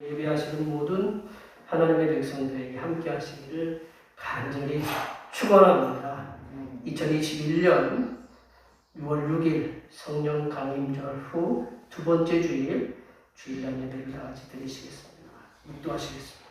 예배하시는 모든 하나님의 백성들에게 함께 하시기를 간절히 축원합니다. 2021년 6월 6일 성령 강림절 후 두 번째 주일 주일날 예배를 다 같이 드리시겠습니다. 묵도하시겠습니다.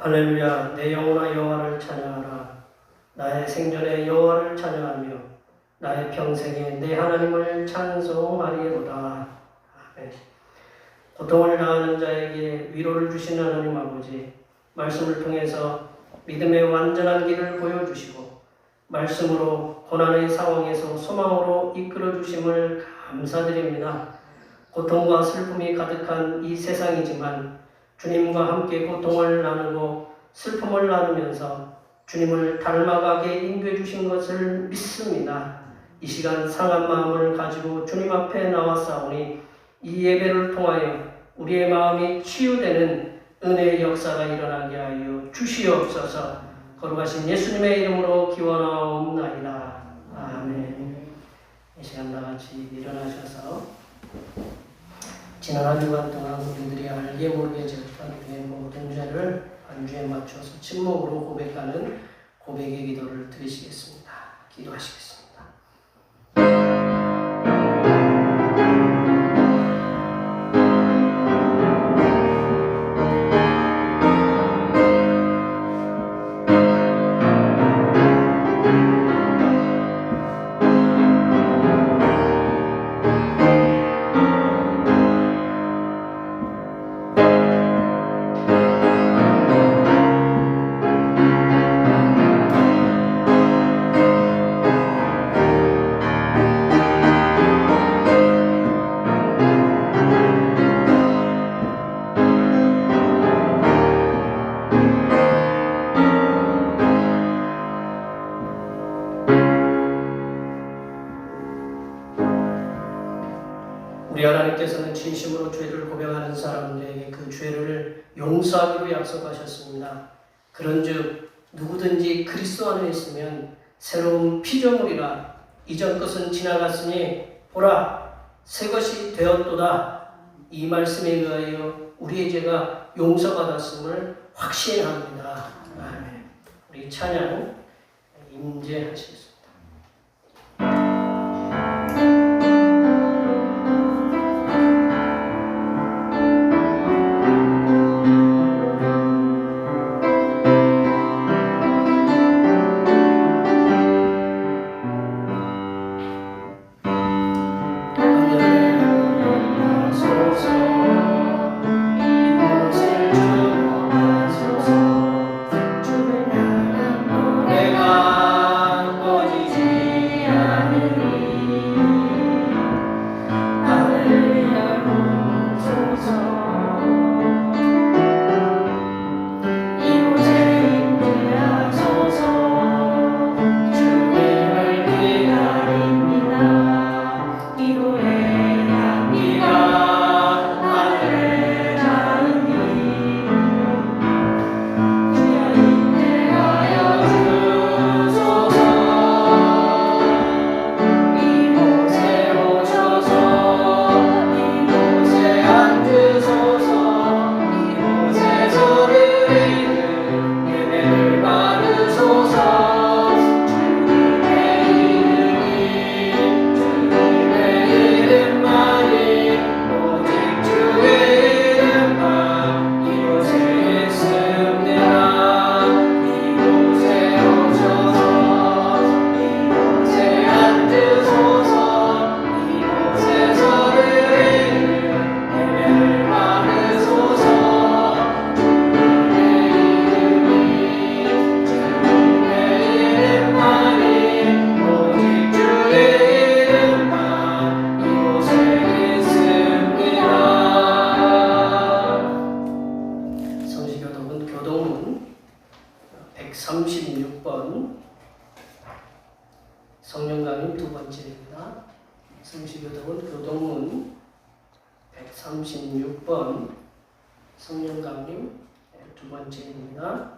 할렐루야. 내 영혼아 여호와를 찬양하라. 나의 생전에 여호와를 찬양하며 나의 평생에 내 하나님을 찬송하리로다. 아멘. 고통을 당하는 자에게 위로를 주시는 하나님 아버지, 말씀을 통해서 믿음의 완전한 길을 보여주시고 말씀으로 고난의 상황에서 소망으로 이끌어 주심을 감사드립니다. 고통과 슬픔이 가득한 이 세상이지만 주님과 함께 고통을 나누고 슬픔을 나누면서 주님을 닮아가게 인도해 주신 것을 믿습니다. 이 시간 상한 마음을 가지고 주님 앞에 나왔사오니 이 예배를 통하여 우리의 마음이 치유되는 은혜의 역사가 일어나게 하여 주시옵소서. 거룩하신 예수님의 이름으로 기원하옵나이다. 아멘. 이 시간 다 같이 일어나셔서 지난 한 주간 동안 우리들이 알게 모르게 지었던 우리의 모든 죄를 안주에 맞춰서 침묵으로 고백하는 고백의 기도를 드리시겠습니다. 기도하시겠습니다. 우리 하나님께서는 진심으로 죄를 고백하는 사람들에게 그 죄를 용서하기로 약속하셨습니다. 그런즉 누구든지 그리스도 안에 있으면 새로운 피조물이라 이전 것은 지나갔으니 보라 새 것이 되었도다. 이 말씀에 의하여 우리의 죄가 용서받았음을 확신합니다. 아멘. 우리 찬양 임재하시겠습니다. 내가 성령 강림 두 번째입니다. 성시교독은 교동문 136번 성령 강림 두 번째입니다.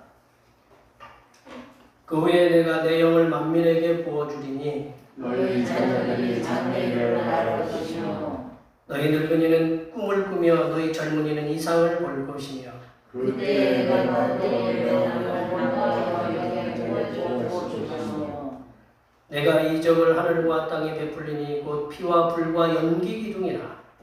그 후에 내가 내 영을 만민에게 부어주리니 너희 자녀들이 장래를 알아주시며 너희 늙은이는 꿈을 꾸며 너희 젊은이는 이상을 볼 것이며 그때 내가 너희 영을 만민에게 부어주시며 내가 이적을 하늘과 땅에 베풀리니 곧 피와 불과 연기 기둥이라.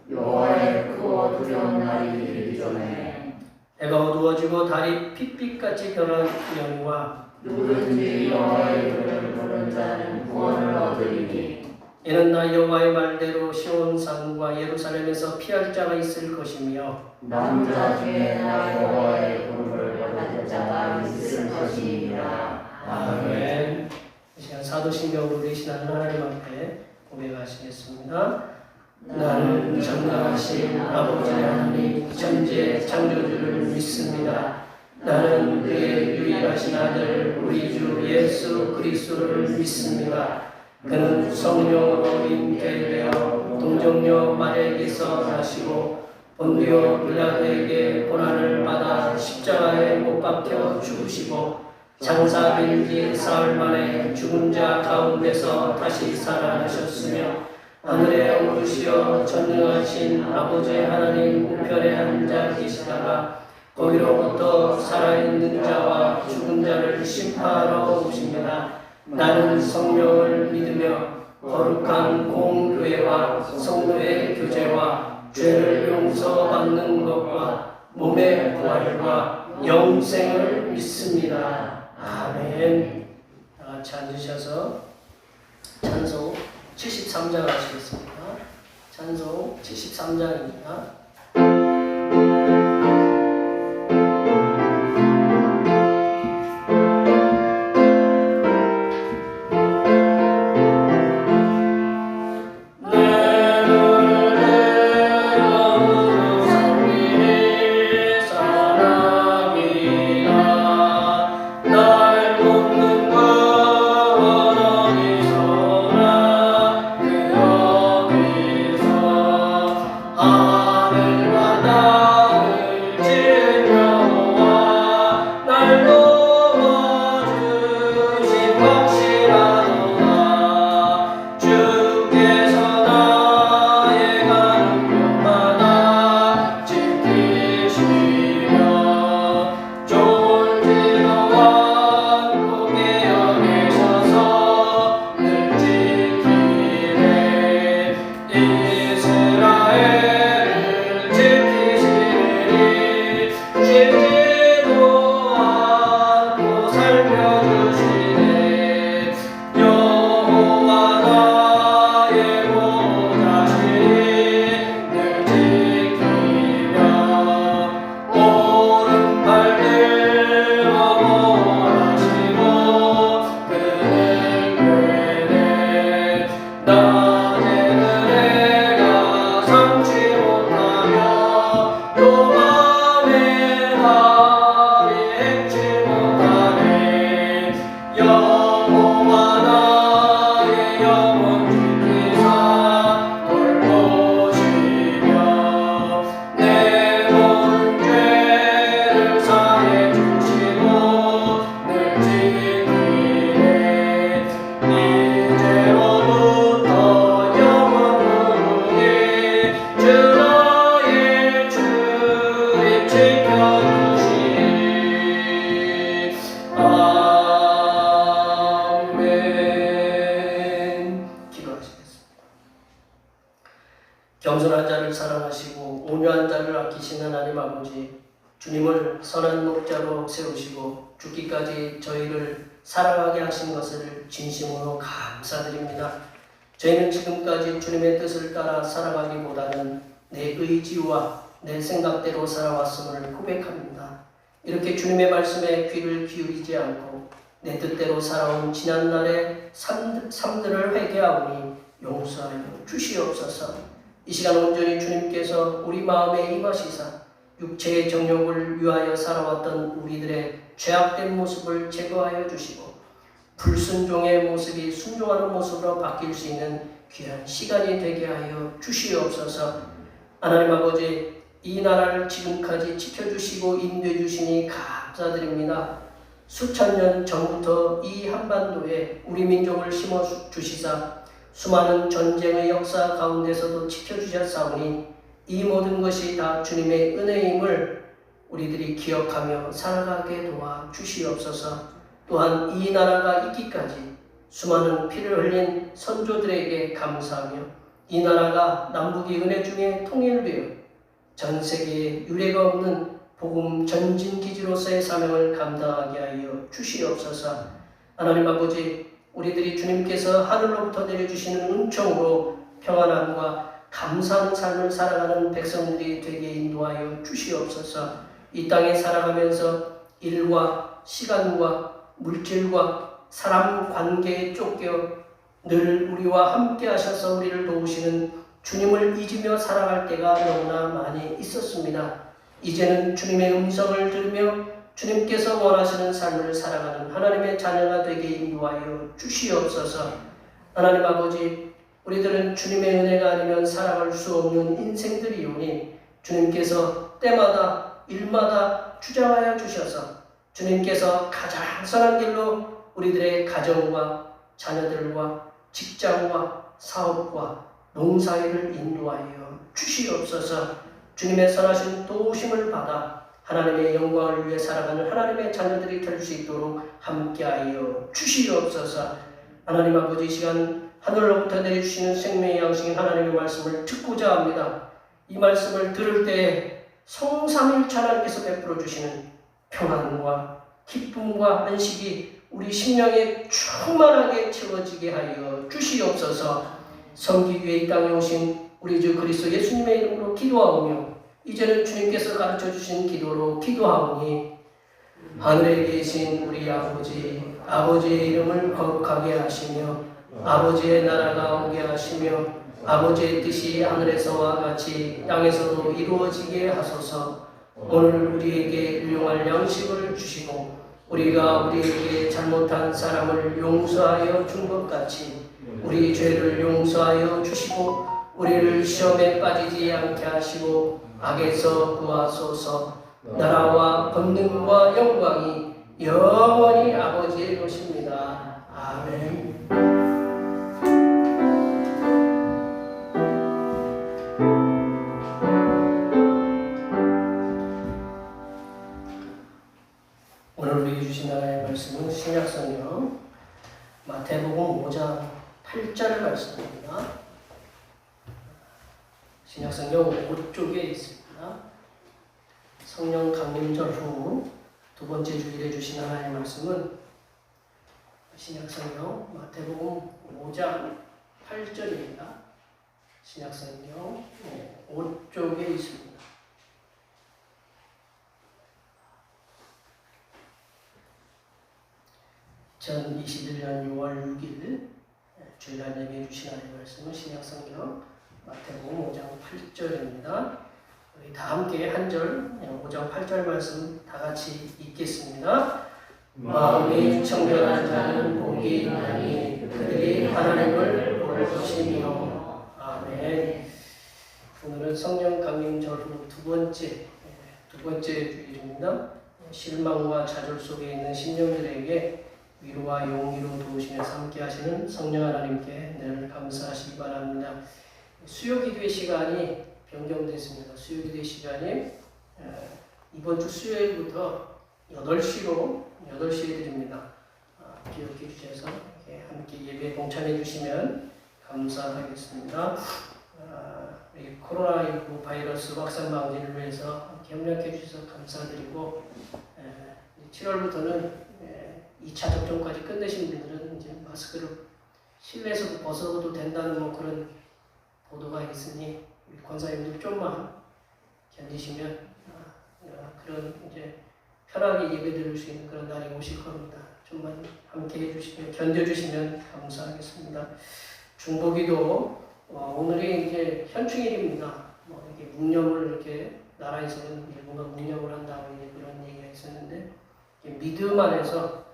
여호와의 크고 두려운 날이 이르기 전에 해가 어두워지고 달이 핏빛같이 변하려니와 누구든지 여호와의 이름을 부르는 자는 구원을 얻으리니 이는 나 여호와의 말대로 시온산과 예루살렘에서 피할 자가 있을 것이며 남자 중에 나 여호와의 이름을 받을 자가 있을 것이니라. 아멘. 이 시간 사도신경으로 대신하는 하나님 앞에 고백하시겠습니다. 나는 전능하신 아버지 하나님 천지의 창조주를 믿습니다. 나는 그의 유일하신 아들 우리 주 예수 그리스도를 믿습니다. 그는 성령으로 잉태되어 동정녀 마리아에게서 나시고 본디오 빌라도에게 고난을 받아 십자가에 못 박혀 죽으시고 장사된 지 사흘 만에 죽은 자 가운데서 다시 살아나셨으며 하늘에 오르시어 전능하신 아버지 하나님 우편에 앉아 계시다가 거기로부터 살아있는 자와 죽은 자를 심판하러 오십니다. 나는 성령을 믿으며 거룩한 공교회와 성도의 교제와 죄를 용서받는 것과 몸의 부활과 영생을 믿습니다. 아멘. 다 같이 앉으셔서 찬송 73장 하시겠습니다. 찬송 73장입니다. 겸손한 자를 사랑하시고 온유한 자를 아끼시는 하나님 아버지, 주님을 선한 목자로 세우시고 죽기까지 저희를 사랑하게 하신 것을 진심으로 감사드립니다. 저희는 지금까지 주님의 뜻을 따라 살아가기보다는 내 의지와 내 생각대로 살아왔음을 고백합니다. 이렇게 주님의 말씀에 귀를 기울이지 않고 내 뜻대로 살아온 지난날의 삶들을 회개하오니 용서하여 주시옵소서. 이 시간 온전히 주님께서 우리 마음에 임하시사 육체의 정욕을 위하여 살아왔던 우리들의 죄악된 모습을 제거하여 주시고 불순종의 모습이 순종하는 모습으로 바뀔 수 있는 귀한 시간이 되게 하여 주시옵소서. 하나님 아버지, 이 나라를 지금까지 지켜주시고 인도해 주시니 감사드립니다. 수천 년 전부터 이 한반도에 우리 민족을 심어 주시사 수많은 전쟁의 역사 가운데서도 지켜주셨사오니 이 모든 것이 다 주님의 은혜임을 우리들이 기억하며 살아가게 도와 주시옵소서. 또한 이 나라가 있기까지 수많은 피를 흘린 선조들에게 감사하며 이 나라가 남북의 은혜 중에 통일되어 전 세계에 유례가 없는 복음 전진기지로서의 사명을 감당하게 하여 주시옵소서. 하나님 아버지, 우리들이 주님께서 하늘로부터 내려주시는 은총으로 평안함과 감사하는 삶을 살아가는 백성들이 되게 인도하여 주시옵소서. 이 땅에 살아가면서 일과 시간과 물질과 사람 관계에 쫓겨 늘 우리와 함께 하셔서 우리를 도우시는 주님을 잊으며 살아갈 때가 너무나 많이 있었습니다. 이제는 주님의 음성을 들으며 주님께서 원하시는 삶을 살아가는 하나님의 자녀가 되게 인도하여 주시옵소서. 하나님 아버지, 우리들은 주님의 은혜가 아니면 살아갈 수 없는 인생들이오니 주님께서 때마다 일마다 주장하여 주셔서 주님께서 가장 선한 길로 우리들의 가정과 자녀들과 직장과 사업과 농사일을 인도하여 주시옵소서. 주님의 선하신 도우심을 받아 하나님의 영광을 위해 살아가는 하나님의 자녀들이 될 수 있도록 함께하여 주시옵소서. 하나님 아버지, 이 시간 하늘로부터 내려주시는 생명의 양식인 하나님의 말씀을 듣고자 합니다. 이 말씀을 들을 때 성삼일체 하나님께서 베풀어 주시는 평안과 기쁨과 안식이 우리 심령에 충만하게 채워지게 하여 주시옵소서. 섬기기 위해 이 땅에 오신 우리 주 그리스도 예수님의 이름으로 기도하오며 이제는 주님께서 가르쳐 주신 기도로 기도하오니 하늘에 계신 우리 아버지, 아버지의 이름을 거룩하게 하시며 아버지의 나라가 오게 하시며 아버지의 뜻이 하늘에서와 같이 땅에서도 이루어지게 하소서. 오늘 우리에게 일용할 양식을 주시고 우리가 우리에게 잘못한 사람을 용서하여 준 것 같이 우리 죄를 용서하여 주시고 우리를 시험에 빠지지 않게 하시고 악에서 구하소서. 나라와 권능과 영광이 영원히 아버지의 것입니다. 아멘. 오늘 우리에게 주신 하나님의 말씀은 신약성경 마태복음 5장 8절의 말씀입니다. 신약성경 5쪽에 있습니다. 성령 강림절 후 두 번째 주일에 주신 하나님의 말씀은 신약성경 마태복음 5장 8절입니다. 신약성경 5쪽에 있습니다. 2021년 6월 6일 주일날 예배해 주신 하나님의 말씀은 신약성경 마태복음 5장 8절입니다. 우리 다 함께 한 절 5장 8절 말씀 다 같이 읽겠습니다. 마음이 청결한 자는 복이 있나니 그들이 하나님을 볼 것이며. 아멘. 오늘은 성령 강림절 후 두 번째 주일입니다. 실망과 좌절 속에 있는 심령들에게 위로와 용기로 도우시면서 함께 하시는 성령 하나님께 늘 감사하시기 바랍니다. 수요기도의 시간이 변경됐습니다. 수요기도의 시간이 이번 주 수요일부터 8시에 드립니다. 기억해 주셔서 함께 예배에 동참해 주시면 감사하겠습니다. 우리 코로나19 바이러스 확산 방지를 위해서 협력해 주셔서 감사드리고 7월부터는 2차 접종까지 끝내신 분들은 이제 마스크를 실내에서도 벗어도 된다는 그런 보도가 있으니 우리 권사님들 좀만 견디시면 그런 이제 편하게 예배드릴 수 있는 그런 날이 오실 겁니다. 좀만 함께 해주시면 견뎌주시면 감사하겠습니다. 중보기도 오늘이 이제 현충일입니다. 이게 묵념을 이렇게 나라에서는 일부가 묵념을 한다고 이제 그런 얘기가 있었는데 믿음 안에서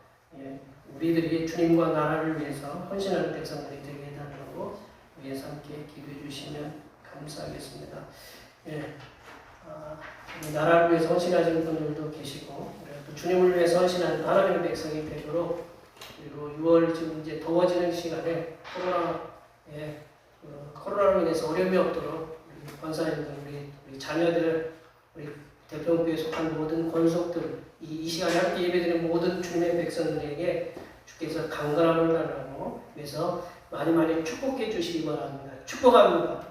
우리들이 주님과 나라를 위해서 헌신하는 백성들이 되게 해달라고 위해서 함께 기도해 주시면 감사하겠습니다. 예, 우리 나라를 위해서 헌신하시는 분들도 계시고 또 주님을 위해서 헌신하는 하나님의 백성이 되도록 그리고 6월 지금 이제 더워지는 시간에 코로나로 인해서 어려움이 없도록 우리 권사님들, 우리 자녀들, 우리 대평교에 속한 모든 권속들, 이 시간에 함께 예배드리는 모든 주님의 백성들에게 주께서 강건함을 달라고 그래서 많이 축복해 주시기 바랍니다. 축복합니다.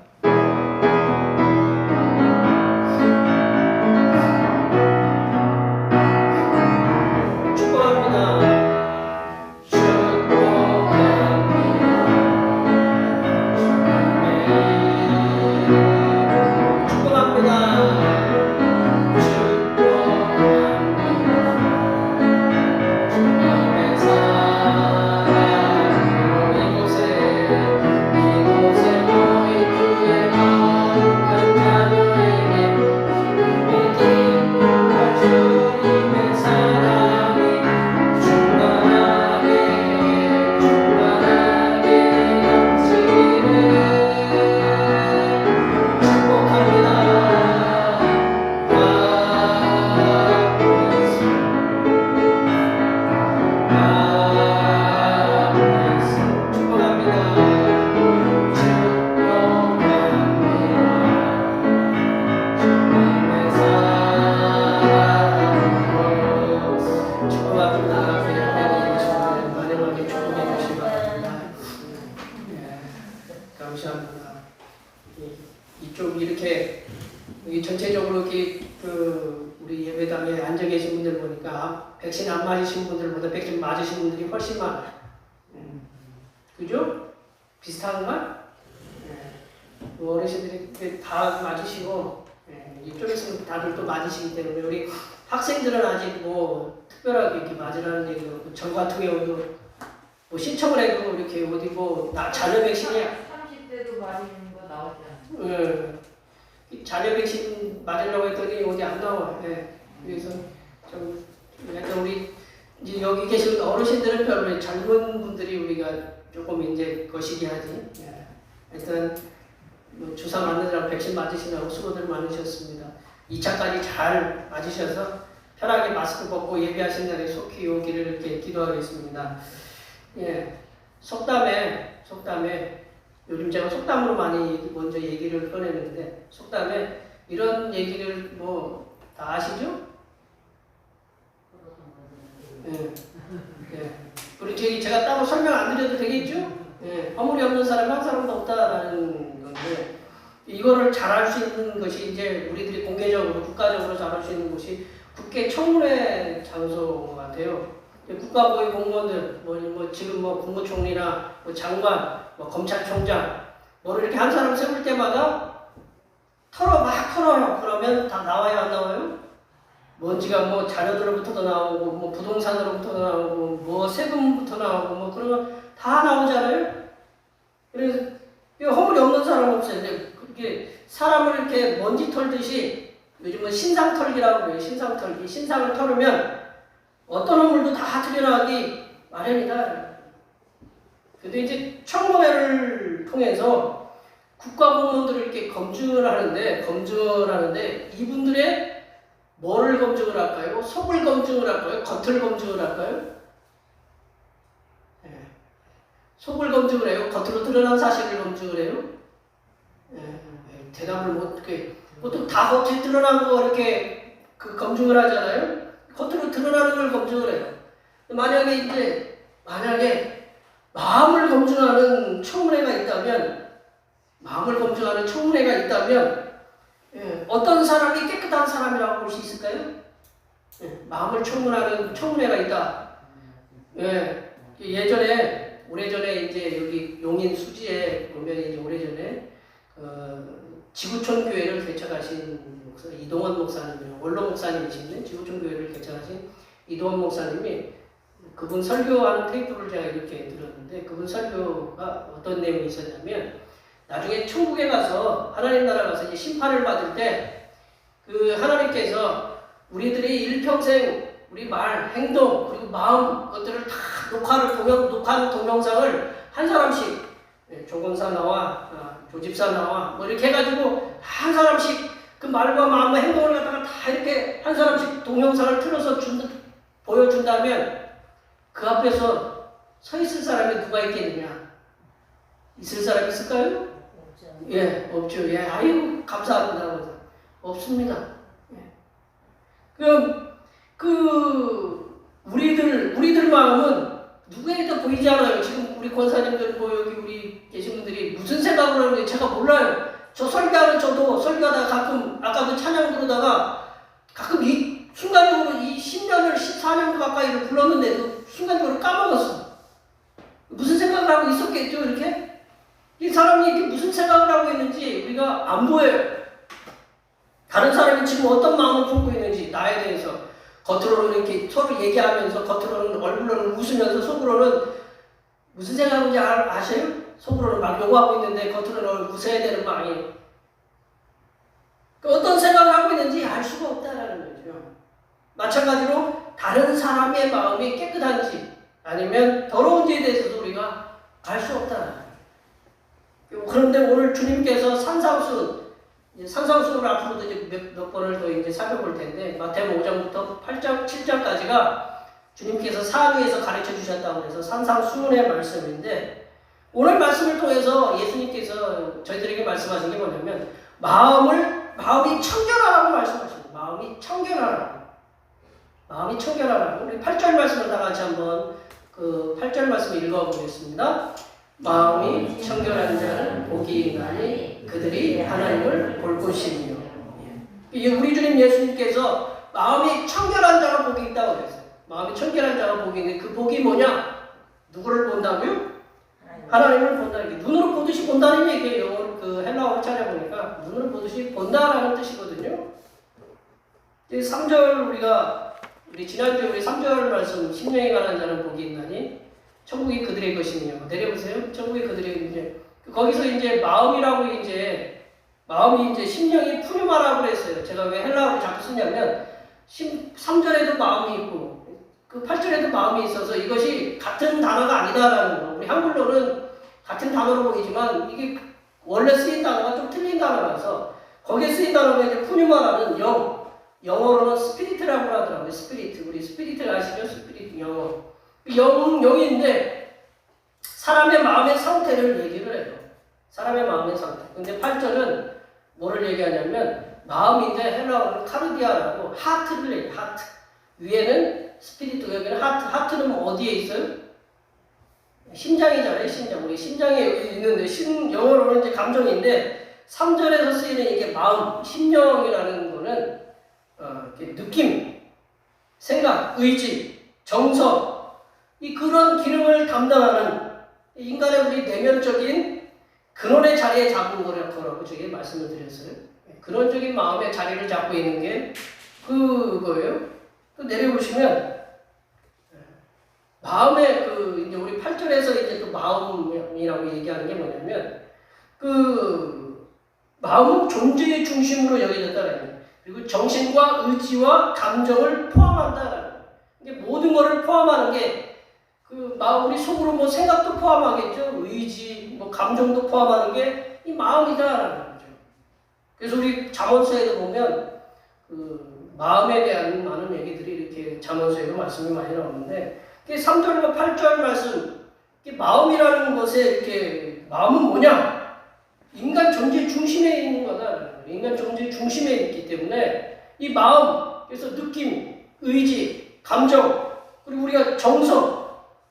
이쪽 이렇게 여기 전체적으로 이렇게 우리 예배당에 앉아 계신 분들 보니까 백신 안 맞으신 분들보다 백신 맞으신 분들이 훨씬 많아요. 그죠? 비슷한가? 어르신들이 다 맞으시고 이쪽에서는 다들 또 맞으시기 때문에 우리 학생들은 아직 뭐 특별하게 이렇게 맞으라는 얘기가 없고 저 같은 경우도 뭐 신청을 해도 이렇게 어디 뭐 자녀 백신이야. 30대도 맞는 거 나오지 않아요? 자녀 백신 맞으려고 했더니 어디 안 나와. 그래서 좀 약간 우리 이제 여기 계신 어르신들은 별로 젊은 분들이 우리가 조금 이제 거시기 하지. 일단 뭐 주사 맞느라고 백신 맞으시느라고 수고들 많으셨습니다. 2차까지 잘 맞으셔서 편하게 마스크 벗고 예배하신 날에 속히 오기를 이렇게 기도하겠습니다. 속담에 요즘 제가 속담으로 많이 먼저 얘기를 꺼내는데 속담에 이런 얘기를 뭐 다 아시죠? 그리고 제가 따로 설명 안 드려도 되겠죠? 허물이 없는 사람이 한 사람도 없다라는 건데 이거를 잘할 수 있는 것이 이제 우리들이 공개적으로 국가적으로 잘할 수 있는 곳이 국회 청문회 장소 같아요. 국가고위 공무원들 뭐 지금 뭐 국무총리나 뭐 장관, 뭐 검찰총장 뭐를 이렇게 한 사람 세울 때마다 막 털어요. 그러면 다 나와요, 안 나와요? 먼지가 뭐 자료들로부터도 나오고 뭐 부동산으로부터 나오고 뭐 세금부터 나오고 뭐 그러면 다 나오잖아요. 그래서 허물이 없는 사람 없어요. 근데 그게 사람을 이렇게 먼지 털듯이 요즘은 신상 털기라고 그래요. 신상 털기. 신상을 털으면 어떤 허물도 다 드러나기 마련이다. 근데 이제 청문회를 통해서 국가공무원들을 이렇게 검증을 하는데 이분들의 뭐를 검증을 할까요? 속을 검증을 할까요? 겉을 검증을 할까요? 속을 검증을 해요? 겉으로 드러난 사실을 검증을 해요? 대답을 못해. 보통 다 겉에 드러난 거 이렇게 검증을 하잖아요? 겉으로 드러나는 걸 검증을 해요. 만약에 마음을 검증하는 청문회가 있다면 어떤 사람이 깨끗한 사람이라고 볼 수 있을까요? 마음을 청문하는 청문회가 있다. 오래전에 이제 여기 용인 수지에 보면 이제 오래전에 지구촌 교회를 개척하신 목사 이동원 목사님이요. 원로 목사님이신데 지구촌 교회를 개척하신 이동원 목사님이 그분 설교하는 테이프를 제가 이렇게 들었는데 그분 설교가 어떤 내용이 있었냐면 나중에 천국에 가서 하나님 나라 가서 이제 심판을 받을 때 그 하나님께서 우리들이 일평생 우리 말, 행동 그리고 마음 것들을 다 녹화한 동영상을 한 사람씩 조건사 나와 조집사 나와 뭐 이렇게 해가지고 한 사람씩 그 말과 마음과 행동을 갖다가 다 이렇게 한 사람씩 동영상을 틀어서 보여준다면 그 앞에서 서 있을 사람이 누가 있겠느냐? 있을 사람이 있을까요? 예, 없죠. 예, 아이고 감사합니다. 없습니다. 예. 그럼 우리들 마음은 누구에게도 보이지 않아요. 지금 우리 권사님들 뭐 여기 우리 계신 분들이 무슨 생각을 하는지 제가 몰라요. 저 설교하는 저도 설교하다가 가끔 아까 그 찬양 부르다가 가끔 이 순간적으로 이 10년을 14년 가까이를 불렀는데도 순간적으로 까먹었어. 무슨 생각을 하고 있었겠죠, 이렇게? 이 사람이 이렇게 무슨 생각을 하고 있는지 우리가 안 보여요. 다른 사람이 지금 어떤 마음을 품고 있는지 나에 대해서 겉으로는 이렇게 서로 얘기하면서 겉으로는 얼굴로는 웃으면서 속으로는 무슨 생각인지 아세요? 속으로는 막 욕하고 있는데 겉으로는 웃어야 되는 거 아니에요. 어떤 생각을 하고 있는지 알 수가 없다라는 거죠. 마찬가지로 다른 사람의 마음이 깨끗한지 아니면 더러운지에 대해서도 우리가 알 수 없다. 그런데 오늘 주님께서 산상수훈을 앞으로도 이제 몇 번을 더 이제 살펴볼 텐데 마태복음 5장부터 8장, 7장까지가 주님께서 산위에서 가르쳐 주셨다고 해서 산상수훈의 말씀인데 오늘 말씀을 통해서 예수님께서 저희들에게 말씀하신 게 뭐냐면 마음이 청결하라고 말씀하십니다. 마음이 청결하라고. 우리 8절 말씀을 다 같이 한번 그 8절 말씀을 읽어보겠습니다. 마음이 청결한 자는 복이 있나니 그들이 하나님을 볼 것이며. 우리 주님 예수님께서 마음이 청결한 자가 복이 있다고 그랬어요. 마음이 청결한 자가 복이 있는데 그 복이 뭐냐? 누구를 본다고요? 하나님을 본다는 게 눈으로 보듯이 본다는 얘기예요. 그 헬라어로 찾아보니까 눈으로 보듯이 본다라는 뜻이거든요. 3절 우리 지난주에 우리 3절 말씀 심령에 관한 자는 복이 있나니 천국이 그들의 것이며 내려보세요. 천국이 그들의 이제 거기서 이제 마음이 이제 심령이 푸뉴마라고 그랬어요. 제가 왜 헬라어로 자꾸 쓰냐면 3절에도 마음이 있고 그 8절에도 마음이 있어서 이것이 같은 단어가 아니다라는 거. 우리 한글로는 같은 단어로 보이지만 이게 원래 쓰인 단어가 좀 틀린 단어라서 거기에 쓰인 단어가 이제 푸뉴마라는 영어로는 스피리트라고 하더라고요. 스피리트. 우리 스피리트를 아시죠? 스피리트 영어. 영인데 사람의 마음의 상태를 얘기를 해요. 사람의 마음의 상태. 근데 8절은 뭐를 얘기하냐면 마음인데 헬라어로는 카르디아라고 하트를 얘기해요. 하트. 위에는 스피리트, 여기는 하트. 하트는 뭐 어디에 있어요? 심장이잖아요. 심장. 우리 심장이 여기 있는데 영어로는 이제 감정인데 3절에서 쓰이는 이게 마음, 심령이라는 거는 느낌, 생각, 의지, 정서 그런 기능을 담당하는 인간의 우리 내면적인 근원의 자리에 잡은 거라고 저게 말씀을 드렸어요. 근원적인 마음의 자리를 잡고 있는 게 그거예요. 또 내려보시면 마음의 이제 우리 8절에서 이제 또 마음이라고 얘기하는 게 뭐냐면 마음은 존재의 중심으로 여겨졌다는 거예요. 그리고 정신과 의지와 감정을 포함한다라는 거예요. 이게 모든 것을 포함하는 게 우리 속으로 뭐 생각도 포함하겠죠. 의지, 뭐 감정도 포함하는 게 이 마음이다라는 거죠. 그래서 우리 잠언서에도 보면 마음에 대한 많은 얘기들이 이렇게 잠언서에도 말씀이 많이 나오는데 3절과 8절 말씀, 마음이라는 것에 이렇게 마음은 뭐냐? 인간 존재 중심에 있는 거다. 인간 존재 중심에 있기 때문에 이 마음, 그래서 느낌, 의지, 감정, 그리고 우리가 정성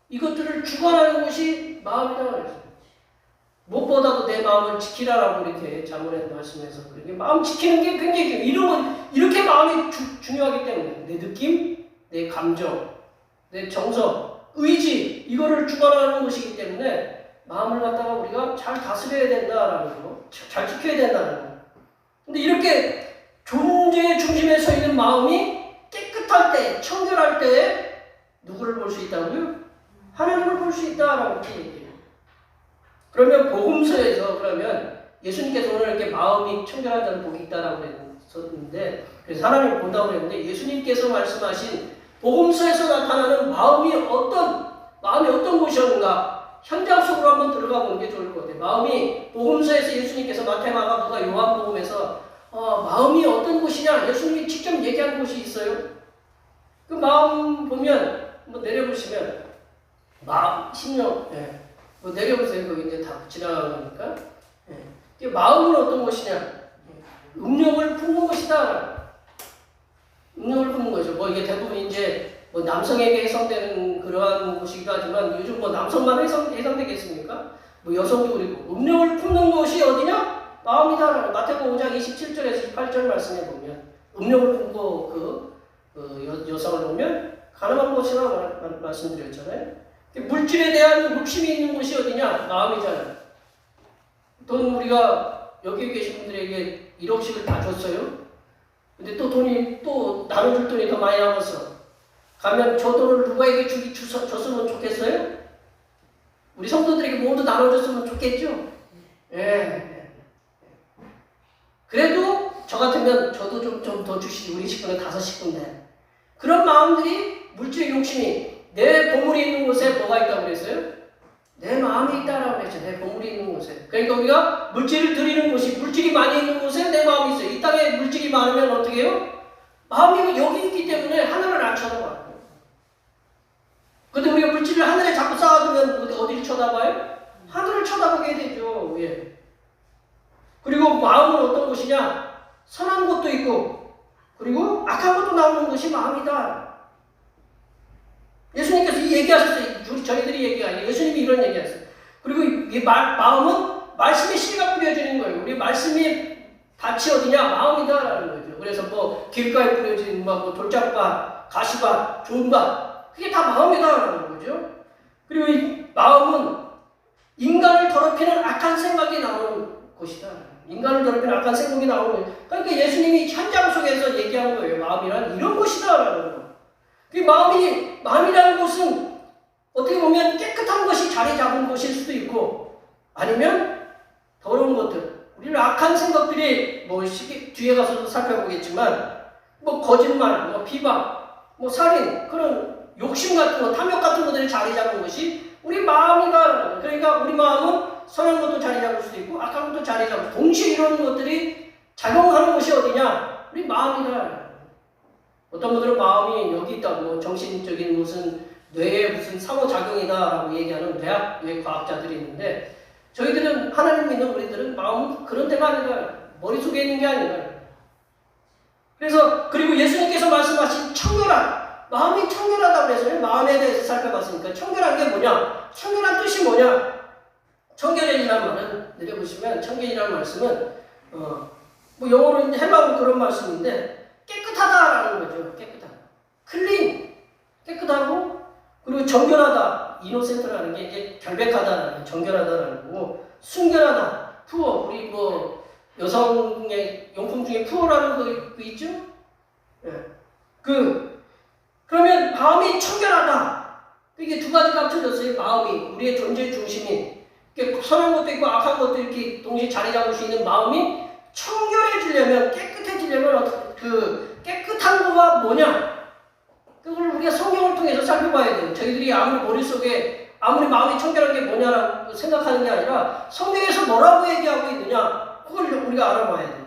이것들을 주관하는 것이 마음이라고 했어요. 무엇보다도 내 마음을 지키라라고 이렇게 잠언에 말씀해서 그렇게 마음 지키는 게 굉장히 이렇게 마음이 중요하기 때문에 내 느낌, 내 감정, 내 정서, 의지 이거를 주관하는 것이기 때문에 마음을 갖다가 우리가 잘 다스려야 된다라는 거, 잘 지켜야 된다는 거. 근데 이렇게 존재의 중심에 서 있는 마음이 깨끗할 때, 청결할 때 누구를 볼 수 있다고요? 하나님을 볼 수 있다라고 이렇게 얘기해요. 그러면 복음서에서 예수님께서 오늘 이렇게 마음이 청결한 자는 복이 있다라고 했었는데 그래서 하나님을 본다고 했는데 예수님께서 말씀하신 복음서에서 나타나는 마음이 어떤 마음이 어떤 곳이었는가 현장 속으로 한번 들어가 보는 게 좋을 것 같아요. 마음이 복음서에서 예수님께서 마태, 마가, 누가, 요한복음에서 마음이 어떤 곳이냐 예수님이 직접 얘기한 곳이 있어요. 그 마음 보면 뭐 내려보시면 마음, 심령, 뭐 내려보세요. 거기 이제 다 지나가니까. 마음은 어떤 곳이냐? 음욕을 품는 것이다. 음욕을 품는 거죠. 뭐 이게 대부분 이제 뭐 남성에게 해석되는 그러한 곳이기도 하지만 요즘 뭐 남성만 해석되겠습니까? 뭐 여성도 그리고 음욕을 품는 것이 어디냐? 마음이다라는 마태복음 5장 27절에서 28절 말씀에 보면 음욕을 품고 여성을 보면 가늠한 것이라고 말씀드렸잖아요. 물질에 대한 욕심이 있는 곳이 어디냐? 마음이잖아요. 돈 우리가 여기 계신 분들에게 1억씩을 다 줬어요. 근데 또 돈이 또 나눠줄 돈이 더 많이 남았어. 가면 저 돈을 누구에게 줬으면 좋겠어요? 우리 성도들에게 모두 나눠줬으면 좋겠죠? 예. 그래도 저 같으면 저도 좀 더 주시지. 우리 식구는 5식구인데. 그런 마음들이 물질의 욕심이 내 보물이 있는 곳에 뭐가 있다고 그랬어요? 내 마음이 있다라고 그랬죠. 내 보물이 있는 곳에. 그러니까 우리가 물질을 드리는 곳이 물질이 많이 있는 곳에 내 마음이 있어요. 이 땅에 물질이 많으면 어떻게 해요? 마음이 여기 있기 때문에 하늘을 안 쳐다봐요. 근데 우리가 물질을 하늘에 자꾸 쌓아두면 어디를 쳐다봐요? 하늘을 쳐다보게 되죠. 예. 그리고 마음은 어떤 곳이냐? 선한 것도 있고 그리고 악한 것도 나오는 것이 마음이다. 예수님께서 이 얘기하셨어요. 저희들이 얘기하니 예수님이 이런 얘기하셨어요. 그리고 이 마음은 말씀의 씨가 뿌려지는 거예요. 우리 말씀이 밭이 어디냐? 마음이다라는 거죠. 그래서 뭐 길가에 뿌려진 뭐 돌짝밭, 가시밭, 좋은 밭 그게 다 마음이다라는 거죠. 그리고 이 마음은 인간을 더럽히는 악한 생각이 나오는 곳이다. 인간을 더럽히는 악한 생각이 나오는 거예요. 그러니까 예수님이 현장 속에서 얘기한 거예요. 마음이란 이런 것이다라는 거. 그 마음이라는 곳은 어떻게 보면 깨끗한 것이 자리 잡은 곳일 수도 있고 아니면 더러운 것들 우리는 악한 생각들이 뭐 뒤에 가서도 살펴보겠지만 뭐 거짓말, 뭐 비방, 뭐 살인 그런 욕심 같은 거 탐욕 같은 것들이 자리 잡은 것이 우리 마음이다. 그러니까 우리 마음은 선한 것도 자리 잡을 수도 있고 악한 것도 자리 잡고 동시에 이런 것들이 작용하는 것이 어디냐? 우리 마음이다. 어떤 분들은 마음이 여기 있다, 뭐 정신적인 무슨 뇌의 무슨 상호작용이다라고 얘기하는 뇌 과학자들이 있는데 저희들은 하나님 믿는 우리들은 마음은 그런 데가 아니라 머릿속에 있는 게 아니라 그래서 그리고 예수님께서 말씀하신 청결한 마음이 청결하다고 그래서 마음에 대해서 살펴봤으니까 청결한 게 뭐냐? 청결한 뜻이 뭐냐? 청결이라는 말은 내려보시면 청결이라는 말씀은 뭐 영어로 헬라어로 그런 말씀인데 깨끗하다라는 거죠. 깨끗하다. 클린. 깨끗하고 그리고 정결하다. 이노센트라는 게 이제 결백하다라는 정결하다라는 거고 순결하다. 푸어. 우리 뭐 여성의 용품 중에 푸어라는 거 있죠? 예. 그러면 마음이 청결하다. 이게 두 가지가 합쳐졌어요. 마음이 우리의 존재의 중심이 선한 것도 있고 악한 것도 이렇게 동시에 자리 잡을 수 있는 마음이 청결해지려면 깨끗해지려면 깨끗한 거가 뭐냐? 그걸 우리가 성경을 통해서 살펴봐야 돼요. 저희들이 아무리 머릿속에 아무리 마음이 청결한 게 뭐냐라고 생각하는 게 아니라 성경에서 뭐라고 얘기하고 있느냐? 그걸 우리가 알아봐야 돼요.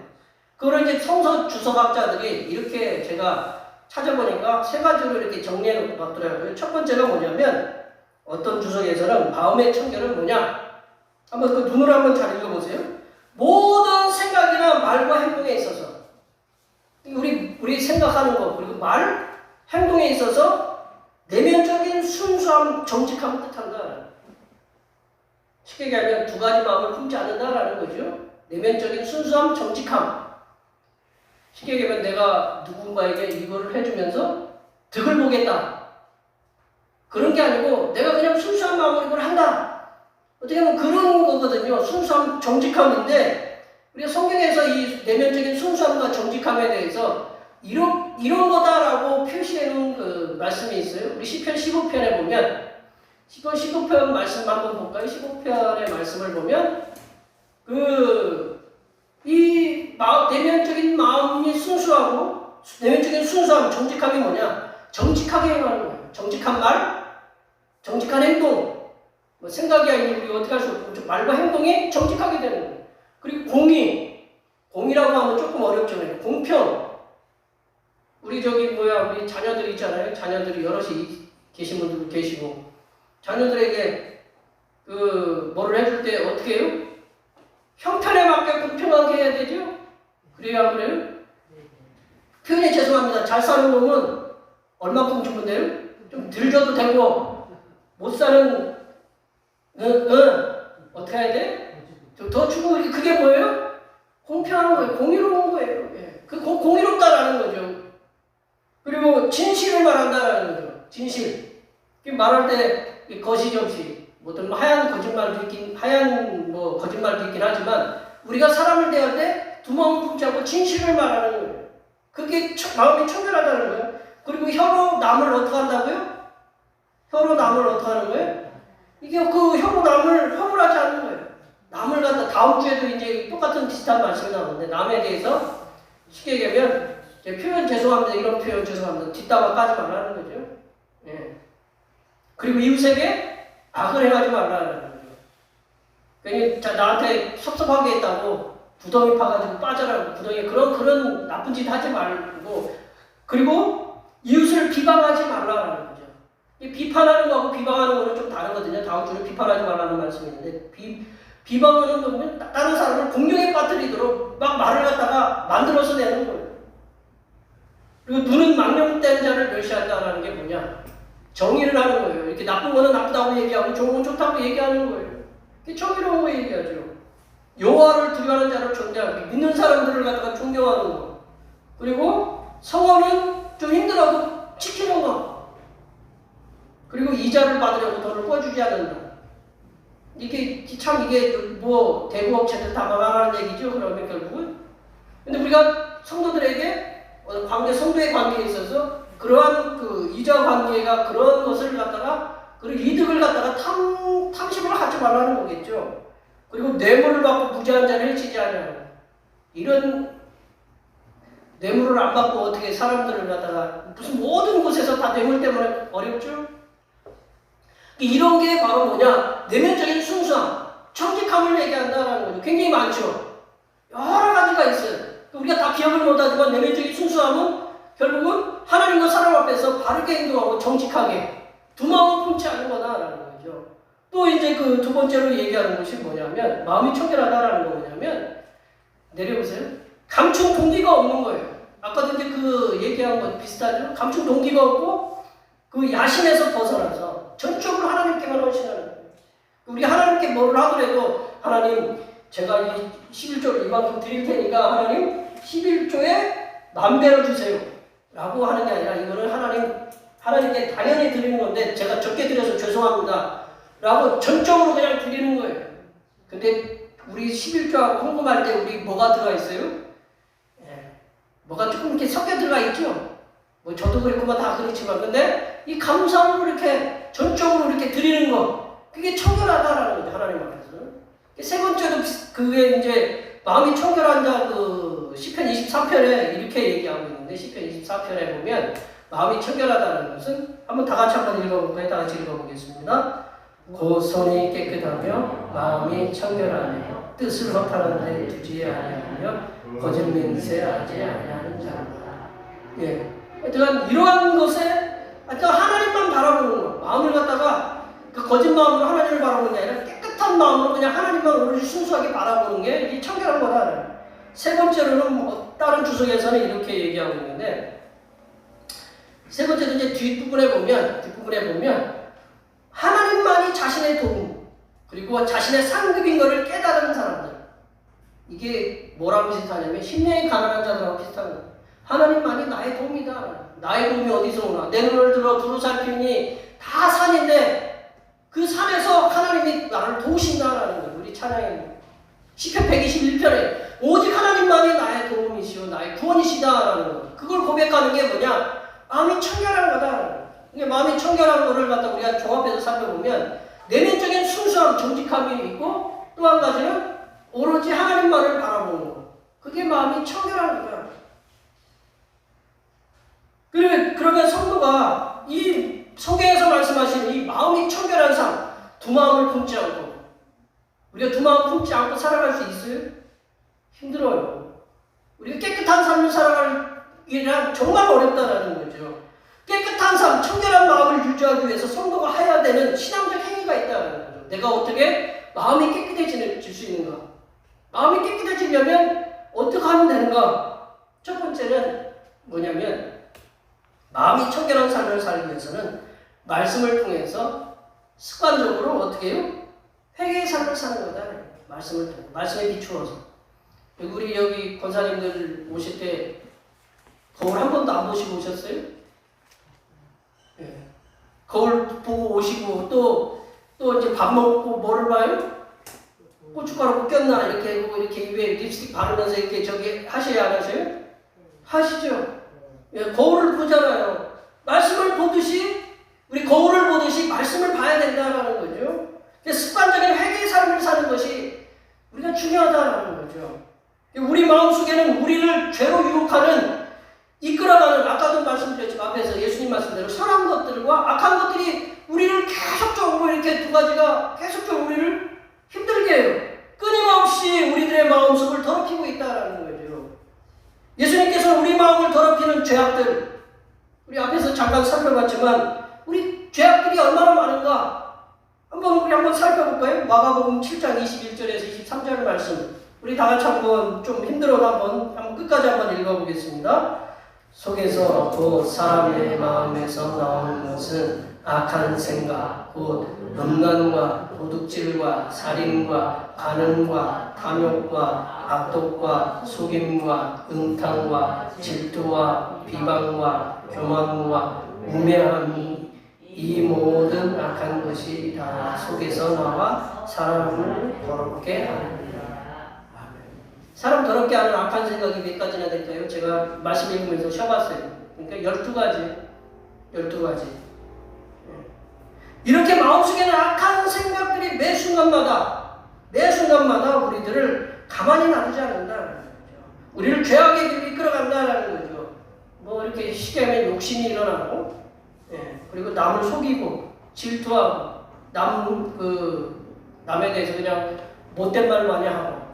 그걸 이제 성서 주석학자들이 이렇게 제가 찾아보니까 3가지로 이렇게 정리해 놓더라고요. 첫 번째가 뭐냐면 어떤 주석에서는 마음의 청결은 뭐냐? 한번 그 눈으로 한번 잘 읽어보세요. 모든 생각이나 말과 행동에 있어서 우리 생각하는 것 그리고 말, 행동에 있어서 내면적인 순수함, 정직함을 뜻한다. 쉽게 얘기하면 2가지 마음을 품지 않는다라는 거죠. 내면적인 순수함, 정직함. 쉽게 얘기하면 내가 누군가에게 이거를 해주면서 득을 보겠다. 그런 게 아니고 내가 그냥 순수한 마음으로 이걸 한다. 어떻게 보면 그런 거거든요. 순수함, 정직함인데 우리가 성경에서 이 내면적인 순수함과 정직함에 대해서 이런 거다라고 표시해 놓은 그 말씀이 있어요. 우리 시편 15편에 보면 시편 15편 말씀 한번 볼까요? 15편의 말씀을 보면 이 내면적인 마음이 순수하고 내면적인 순수함, 정직함이 뭐냐? 정직하게 행하는 거예요. 정직한 말, 정직한 행동, 뭐 생각이 아니고 우리가 어떻게 할 수 없고 말과 행동이 정직하게 되는 거예요. 그리고 공의라고 하면 조금 어렵잖아요. 공평. 우리 우리 자녀들 있잖아요. 자녀들이 여럿이 계신 분들도 계시고 자녀들에게 뭐를 해줄 때 어떻게 해요? 형편에 맞게 공평하게 해야 되죠? 그래야 안 그래요? 표현이 죄송합니다. 잘 사는 놈은 얼마큼 주면 돼요? 좀 덜 줘도 되고 못 사는 어떻게 해야 돼? 좀 더 주고 그게 뭐예요? 공평한 거예요. 공의로운 거예요. 예. 그 공의롭다라는 거죠. 그리고 진실을 말한다라는 거죠. 진실. 말할 때 거짓 없이 어떤 하얀 거짓말도 있긴 하지만 우리가 사람을 대할 때 두 마음 품지 않고 진실을 말하는 거예요. 그게 마음이 청결하다는 거예요. 그리고 혀로 남을 어떻게 한다고요? 혀로 남을 어떻게 하는 거예요? 이게 혀로 남을 허물하지 않는 거예요. 남을 갖다 다음 주에도 이제 똑같은 비슷한 말씀이 나오는데 남에 대해서 쉽게 얘기하면 표현 죄송합니다. 이런 표현 죄송합니다. 뒷담화 까지 말라는 거죠. 예. 그리고 이웃에게 악을 행하지 말라는 거죠. 괜히 나한테 섭섭하게 했다고 구덩이 파가지고 빠져라고 구덩이에 그런 나쁜 짓 하지 말고 그리고 이웃을 비방하지 말라는 거죠. 이 비판하는 거하고 비방하는 거는 좀 다르거든요. 다음 주에 비판하지 말라는 말씀이 있는데 비방하는 거는 다른 사람을 공경에 빠뜨리도록 막 말을 갖다가 만들어서 내는 거예요. 그리고 눈은 망령된 자를 멸시한다는 게 뭐냐? 정의를 하는 거예요. 이렇게 나쁜 거는 나쁘다고 얘기하고 좋은 건 좋다고 얘기하는 거예요. 이게 정의로운 거 얘기하죠. 여호와를 두려워하는 자를 존대하고 믿는 사람들을 갖다가 존경하는 거. 그리고 성원은 좀 힘들어도 지키는 거. 그리고 이자를 받으려고 돈을 꿔주지 않는다. 이게 뭐 대부업체들 다 망하는 얘기죠. 그러면 결국은. 근데 우리가 성도들에게 성도의 관계에 있어서 그러한 이자 관계가 그런 것을 갖다가 그리고 이득을 갖다가 탐심을 하지 말라는 거겠죠. 그리고 뇌물을 받고 무죄한 자를 해치지 않아요. 이런 뇌물을 안 받고 어떻게 사람들을 갖다가 무슨 모든 곳에서 다 뇌물 때문에 어렵죠? 이런 게 바로 뭐냐? 내면적인 순수함, 청직함을 얘기한다는 거죠. 굉장히 많죠. 여러 가지가 있어요. 우리가 다 기억을 못하지만 내면적인 순수함은 결국은 하나님과 사람 앞에서 바르게 행동하고 정직하게 두 마음을 품지 않는 거다라는 거죠. 또 이제 두 번째로 얘기하는 것이 뭐냐면 마음이 청결하다라는 거 뭐냐면 내려보세요. 감춘 동기가 없는 거예요. 아까도 이제 얘기한 거 비슷하죠. 감춘 동기가 없고 야심에서 벗어나서 전적으로 하나님께만 헌신하는 거예요. 우리 하나님께 뭐를 하더라도 하나님 제가 이 11조를 이만큼 드릴 테니까 하나님 11조에 만배를 주세요 라고 하는 게 아니라 이거는 하나님께 당연히 드리는 건데 제가 적게 드려서 죄송합니다 라고 전적으로 그냥 드리는 거예요. 근데 우리 11조하고 헌금할 때 우리 뭐가 들어가 있어요? 뭐가 조금 이렇게 섞여 들어가 있죠? 뭐 저도 그랬구만 다 그렇지만 근데 이 감사함으로 이렇게 전적으로 이렇게 드리는 거 그게 청결하다라는 거죠. 하나님 앞에서. 세 번째로 그게 이제 마음이 청결한 자 시편 23편에 이렇게 얘기하고 있는데 시편 24편에 보면 마음이 청결하다는 것은 한번 다 같이 한번 읽어볼까요? 다 같이 읽어보겠습니다. 곧 손이 깨끗하며 마음이 청결하며 뜻을 허탄한 데 두지 아니하며 거짓 맹세하지 아니하는 자라. 예. 하여튼 이러한 것에 하나님만 바라보는 거. 마음을 갖다가 거짓 마음으로 하나님을 바라보는 게 아니라 깨끗한 마음으로 그냥 하나님만 오로지 순수하게 바라보는 게 이게 청결한 거다. 세 번째로는 다른 주석에서는 이렇게 얘기하고 있는데 세 번째로 이제 뒷부분에 보면 하나님만이 자신의 도움 그리고 자신의 상급인 것을 깨달은 사람들 이게 뭐랑 비슷하냐면 심령이 가난한 자들하고 비슷한 거예요. 하나님만이 나의 도움이다. 나의 도움이 어디서 오나? 내 눈을 들어 두루 살피니 다 산인데 그 산에서 하나님이 나를 도우신다라는 거예요. 우리 찬양에 시편 121편에 오직 하나님만이 나의 도움이시오 나의 구원이시다라는 거예요. 그걸 고백하는 게 뭐냐? 마음이 청결한 거다. 이게 마음이 청결한 거를 갖다 우리가 종합해서 살펴보면 내면적인 순수함, 정직함이 있고 또 한 가지는 오로지 하나님만을 바라보는 거. 그게 마음이 청결한 거야. 그러면 성도가 이 소개에서 말씀하신 이 마음이 청결한 삶, 두 마음을 품지 않고, 우리가 두 마음 품지 않고 살아갈 수 있어요? 힘들어요. 우리가 깨끗한 삶을 살아가기란 정말 어렵다라는 거죠. 깨끗한 삶, 청결한 마음을 유지하기 위해서 성도가 해야 되는 신앙적 행위가 있다는 거죠. 내가 어떻게 마음이 깨끗해질 수 있는가? 마음이 깨끗해지려면 어떻게 하면 되는가? 첫 번째는 뭐냐면, 마음이 청결한 삶을 살기 위해서는 말씀을 통해서 습관적으로 어떻게 해요? 회개의 삶을 사는 거다. 말씀을 통해, 말씀에 비추어서. 우리 여기 권사님들 오실 때 거울 한 번도 안 보시고 오셨어요? 예. 거울 보고 오시고 또 이제 밥 먹고 뭐를 봐요? 고춧가루 꼈나 이렇게 입에 립스틱 바르면서 이렇게 저기 하셔야 안 하셔요? 하시죠. 예, 거울을 보잖아요. 말씀을 보듯이 우리 거울을 보듯이 말씀을 봐야 된다는 거죠. 습관적인 회개의 삶을 사는 것이 우리가 중요하다는 거죠. 우리 마음속에는 우리를 죄로 유혹하는 이끌어가는, 아까도 말씀드렸지만 앞에서 예수님 말씀대로 선한 것들과 악한 것들이 우리를 계속적으로 이렇게 두 가지가 계속적으로 우리를 힘들게 해요. 끊임없이 우리들의 마음속을 더럽히고 있다는 거죠. 예수님께서는 우리 마음을 더럽히는 죄악들, 우리 앞에서 잠깐 살펴봤지만 우리 죄악들이 얼마나 많은가 우리 한번 살펴볼까요? 마가복음 7장 21절에서 23절 말씀, 우리 다 같이 한번 좀 힘들어도 한번 끝까지 한번 읽어보겠습니다. 속에서 곧 사람의 마음에서 나오는 것은 악한 생각, 곧 음란과 도둑질과 살인과 간음과 탐욕과 악독과 속임과 응탕과 질투와 비방과 교만과 우매함이, 이 모든 악한 것이 다 속에서 나와 사람을 더럽게 하느니라. 사람 더럽게 하는 악한 생각이 몇 가지나 될까요? 제가 말씀 읽으면서 쉬어봤어요. 그러니까 12가지. 이렇게 마음속에는 악한 생각들이 매 순간마다 우리들을 가만히 놔두지 않는다는 거죠. 우리를 죄악의 길로 이끌어간다는 거죠. 뭐 이렇게 쉽게 하면 욕심이 일어나고, 그리고 남을 속이고 질투하고 남에 대해서 그냥 못된 말 많이 하고,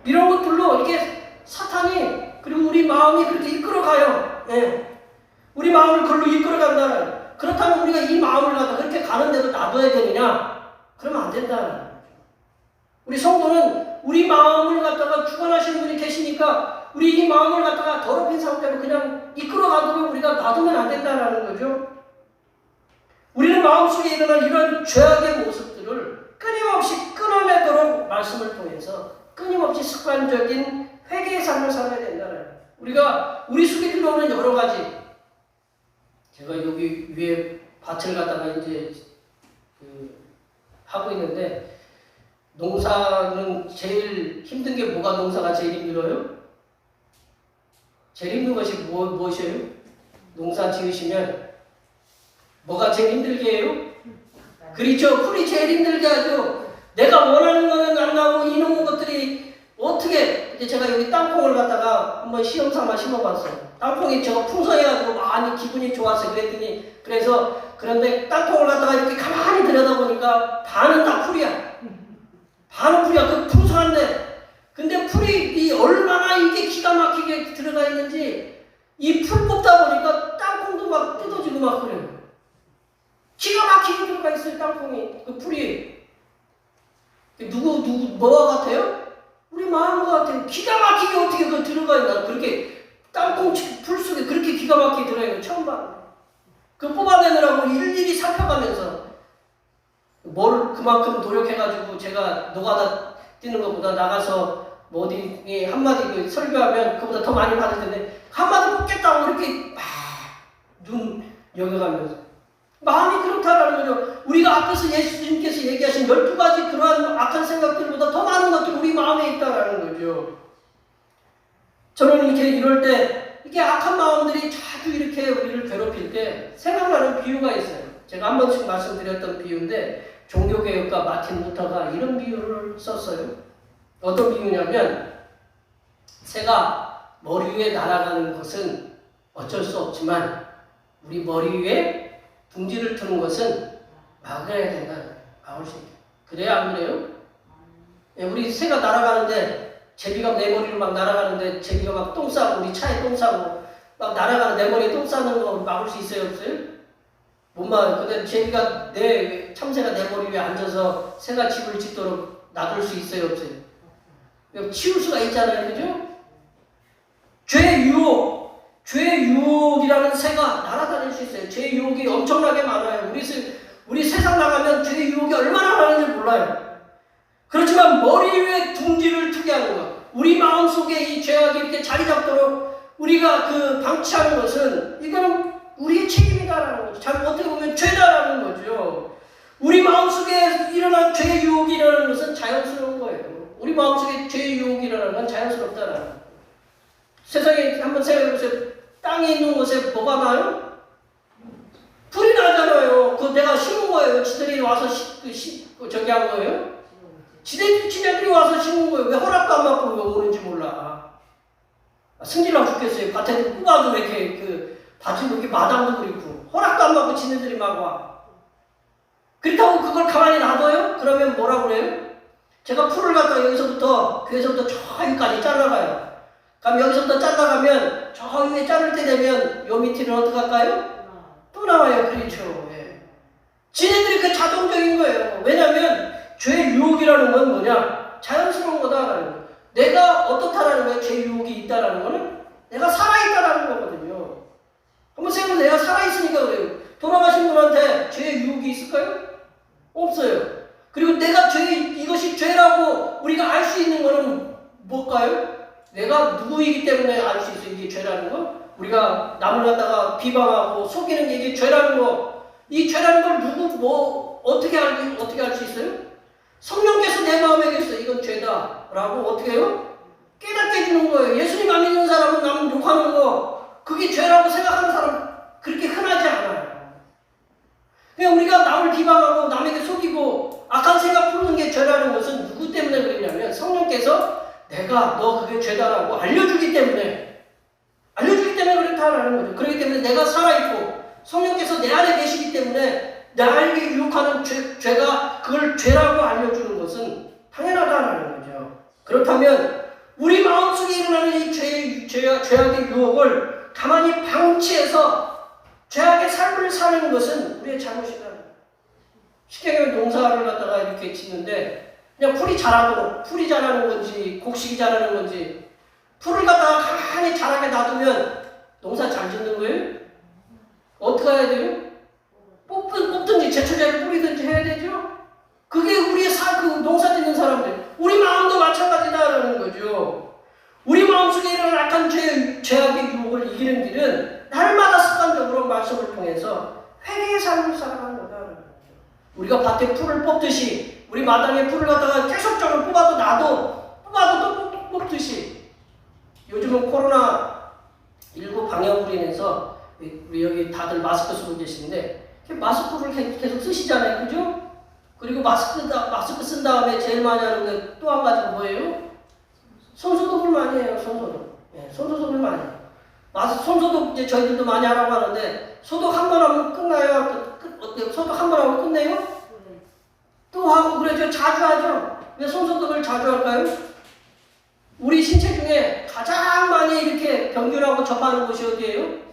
이런 것들로 이렇게 사탄이, 그리고 우리 마음이 그렇게 이끌어가요. 우리 마음을 그걸로 이끌어간다는. 그렇다면 우리가 이 마음을 갖다 그렇게 가는데도 놔둬야 되느냐? 그러면 안 된다는. 우리 성도는 우리 마음을 갖다가 주관하시는 분이 계시니까 우리 이 마음을 갖다가 더럽힌 상태로 그냥 이끌어가도록 우리가 놔두면 안 된다는 거죠. 우리는 마음속에 일어난 이런 죄악의 모습들을 끊임없이 끊어내도록 말씀을 통해서 끊임없이 습관적인 회개의 삶을 살아야 된다는. 우리 속에 들어오는 여러 가지, 제가 여기 위에 밭을 갖다가 이제 하고 있는데, 농사는 제일 힘든 게 뭐가, 농사가 제일 힘들어요? 제일 힘든 것이 무엇이에요? 농사 지으시면 뭐가 제일 힘들게 해요? 그렇죠. 풀이 제일 힘들게 하죠. 내가 원하는 거는 안 나오고 이놈의 것들이 어떻게, 이제 제가 여기 땅콩을 갖다가 한번 시험 삼아 심어봤어요. 땅콩이 저거 풍성해가지고 많이 기분이 좋았어요. 그런데 땅콩을 갖다가 이렇게 가만히 들여다보니까 반은 다 풀이야. 반은 풀이야. 그 풍성한데. 근데 풀이 얼마나 이게 기가 막히게 들어가 있는지, 이 풀 뽑다 보니까 땅콩도 막 뜯어지고 막 그래요. 기가 막히게 들어가 있어요, 땅콩이. 그 풀이. 뭐와 같아요? 우리 마음과 같아요. 기가 막히게 어떻게 그 들어가 있나. 그렇게 땅콩 풀 속에 그렇게 기가 막히게 들어있는 거 처음 봐. 그 뽑아내느라고 일일이 살펴가면서 뭘 그만큼 노력해가지고, 제가 노가다 뛰는 것보다 나가서 뭐 어디 한마디 설교하면 그보다 더 많이 받을 텐데, 한마디 뽑겠다고 이렇게 눈 여겨가면서 마음이 그렇다라는 거죠. 우리가 앞에서 예수님께서 얘기하신 12가지 그러한 악한 생각들보다 더 많은 것들이 우리 마음에 있다라는 거죠. 저는 이렇게 이럴 때, 이게 악한 마음들이 자주 이렇게 우리를 괴롭힐 때 생각나는 비유가 있어요. 제가 한 번씩 말씀드렸던 비유인데, 종교개혁가 마틴 루터가 이런 비유를 썼어요. 어떤 비유냐면, 새가 머리 위에 날아가는 것은 어쩔 수 없지만 우리 머리 위에 둥지를 트는 것은 막아야 된다. 막을 수 있다. 그래요? 안 그래요? 예, 우리 새가 날아가는데 제비가 내 머리로 막 날아가는데 제비가 막 똥 싸고 우리 차에 똥 싸고 막 날아가는 내 머리에 똥 싸는 거 막을 수 있어요? 없어요? 못 막아요. 근데 제비가 참새가 내 머리 위에 앉아서 새가 집을 짓도록 놔둘 수 있어요? 없어요? 치울 수가 있잖아요. 그죠? 죄의 유혹이라는 새가 날아다닐 수 있어요. 죄의 유혹이 엄청나게 많아요. 우리 세상 나가면 죄의 유혹이 얼마나 많은지 몰라요. 그렇지만 머리 위에 둥지를 트게 하는 것, 우리 마음속에 이 죄악이 이렇게 자리 잡도록 우리가 방치하는 것은 이거는 우리의 책임이다라는 거죠. 잘 어떻게 보면 죄다라는 거죠. 우리 마음속에 일어난 죄의 유혹이 일어나는 것은 자연스러운 거예요. 우리 마음속에 죄의 유혹이 일어나는 건 자연스럽다라는 거예요. 세상에 한번 생각해보세요. 땅에 있는 것에 뭐가 나요? 불이 나잖아요. 그거 내가 심은 거예요. 지들이 와서 저기 한 거예요? 지네들이 와서 심은 거예요. 왜 허락도 안 받고 왜 오는지 몰라. 승질나 죽겠어요. 밭에 뽑아도 이렇게 밭이 이렇게 마당도 그렇고 허락도 안 받고 지네들이 막 와. 그렇다고 그걸 가만히 놔둬요? 그러면 뭐라 그래요? 제가 풀을 갖다가 여기서부터 교회에서부터 저 여기까지 잘라가요. 그럼 여기서부터 잘라가면 저 위에 자를 때 되면 요 밑에는 어떻게 할까요? 또 나와요. 그렇죠. 예. 지네들이 그 자동적인 거예요. 왜냐하면 죄의 유혹이라는 건 뭐냐? 자연스러운 거다라는 거예요. 내가 어떻다라는 거예요? 죄의 유혹이 있다라는 거는 내가 살아있다라는 거거든요. 한번 생각해보세요. 내가 살아있으니까 그래요. 돌아가신 분한테 죄의 유혹이 있을까요? 없어요. 그리고 내가 이것이 죄라고 우리가 알 수 있는 거는 뭘까요? 내가 누구이기 때문에 알 수 있어요. 이게 죄라는 거. 우리가 남을 갖다가 비방하고 속이는 게 이게 죄라는 거. 이 죄라는 걸 어떻게 알 수 있어요? 성령께서 내 마음에 계셔서 이건 죄다라고 어떻게 해요? 깨닫게 해주는 거예요. 예수님 안 믿는 사람은 남 욕하는 거 그게 죄라고 생각하는 사람 그렇게 흔하지 않아요. 그냥 우리가 남을 비방하고 남에게 속이고 악한 생각 품는 게 죄라는 것은 누구 때문에 그러냐면 성령께서 내가 너 그게 죄다라고 알려주기 때문에 그렇다라는 거죠. 그렇기 때문에 내가 살아있고 성령께서 내 안에 계시기 때문에 나에게 유혹하는 죄가 그걸 죄라고 알려주는 것은 당연하다라는 거죠. 그렇다면 우리 마음속에 일어나는 이 죄악의 유혹을 가만히 방치해서 죄악의 삶을 사는 것은 우리의 잘못이다. 쉽게 얘기하면 농사를 갖다가 이렇게 짓는데 그냥 풀이 자라는 건지 곡식이 자라는 건지 풀을 갖다가 가만히 자라게 놔두면 농사 잘 짓는 거예요? 어떻게 해야 돼요? 뽑든지 제초제를 뿌리든지 해야 되죠? 그게 우리의 농사 짓는 사람들. 우리 마음도 마찬가지다라는 거죠. 우리 마음속에 일어난 악한 죄악의 유혹을 이기는 길은 날마다 습관적으로 말씀을 통해서 회개의 삶을 살아가는 거다라는 거죠. 우리가 밭에 풀을 뽑듯이 우리 마당에 풀을 갖다가 계속적으로 뽑아도 또 뽑듯이 요즘은 코로나19 방역으로 인해서 우리 여기 다들 마스크 쓰고 계시는데 마스크를 계속 쓰시잖아요. 그죠? 그리고 마스크 쓴 다음에 제일 많이 하는 게 또 한 가지가 뭐예요? 손소독을 많이 해요. 손소독. 네, 손소독을 많이 해요. 손소독 이제 저희들도 많이 하라고 하는데 소독 한 번 하면 끝나요? 소독 한 번 하면 끝내요? 또 하고 그러죠. 자주 하죠. 왜 손소독을 자주 할까요? 우리 신체 중에 가장 많이 이렇게 병균하고 접하는 곳이 어디예요?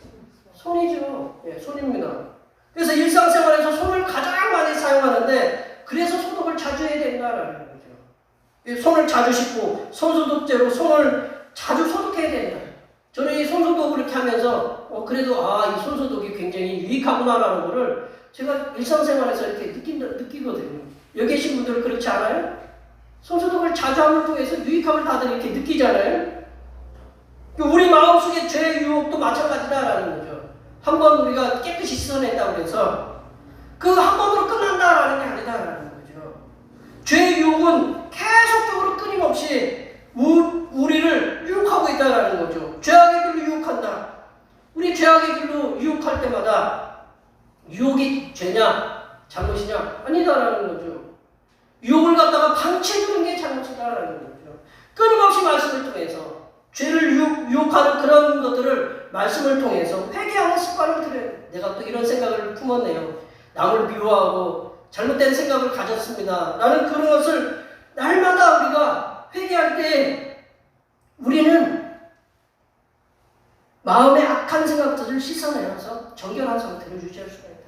손이죠. 예, 손입니다. 그래서 일상생활에서 손을 가장 많이 사용하는데 그래서 소독을 자주 해야 된다라는 거죠. 손을 자주 씻고 손소독제로 손을 자주 소독해야 된다. 저는 이 손소독을 이렇게 하면서 그래도 이 손소독이 굉장히 유익하구나라는 거를 제가 일상생활에서 이렇게 느끼거든요. 여기 계신 분들은 그렇지 않아요? 손소독을 자주 함을 통해서 유익함을 다들 이렇게 느끼잖아요. 우리 마음속에 죄의 유혹도 마찬가지다라는 거죠. 한번 우리가 깨끗이 씻어냈다고 해서 그 한 번으로 끝난다라는 게 아니다라는 거죠. 죄의 유혹은 계속적으로 끊임없이 우리를 유혹하고 있다라는 거죠. 죄악의 길로 유혹한다. 우리 죄악의 길로 유혹할 때마다 유혹이 죄냐 잘못이냐 아니다라는 거죠. 유혹을 갖다가 방치해주는 게 잘못이다라는 거죠. 끊임없이 말씀을 통해서 죄를 유혹하는 그런 것들을 말씀을 통해서 회개하는 습관을 들여요. 내가 또 이런 생각을 품었네요. 남을 미워하고 잘못된 생각을 가졌습니다. 라는 그런 것을 날마다 우리가 회개할 때 우리는 마음의 악한 생각들을 씻어내서 정결한 상태를 유지할 수가 있다.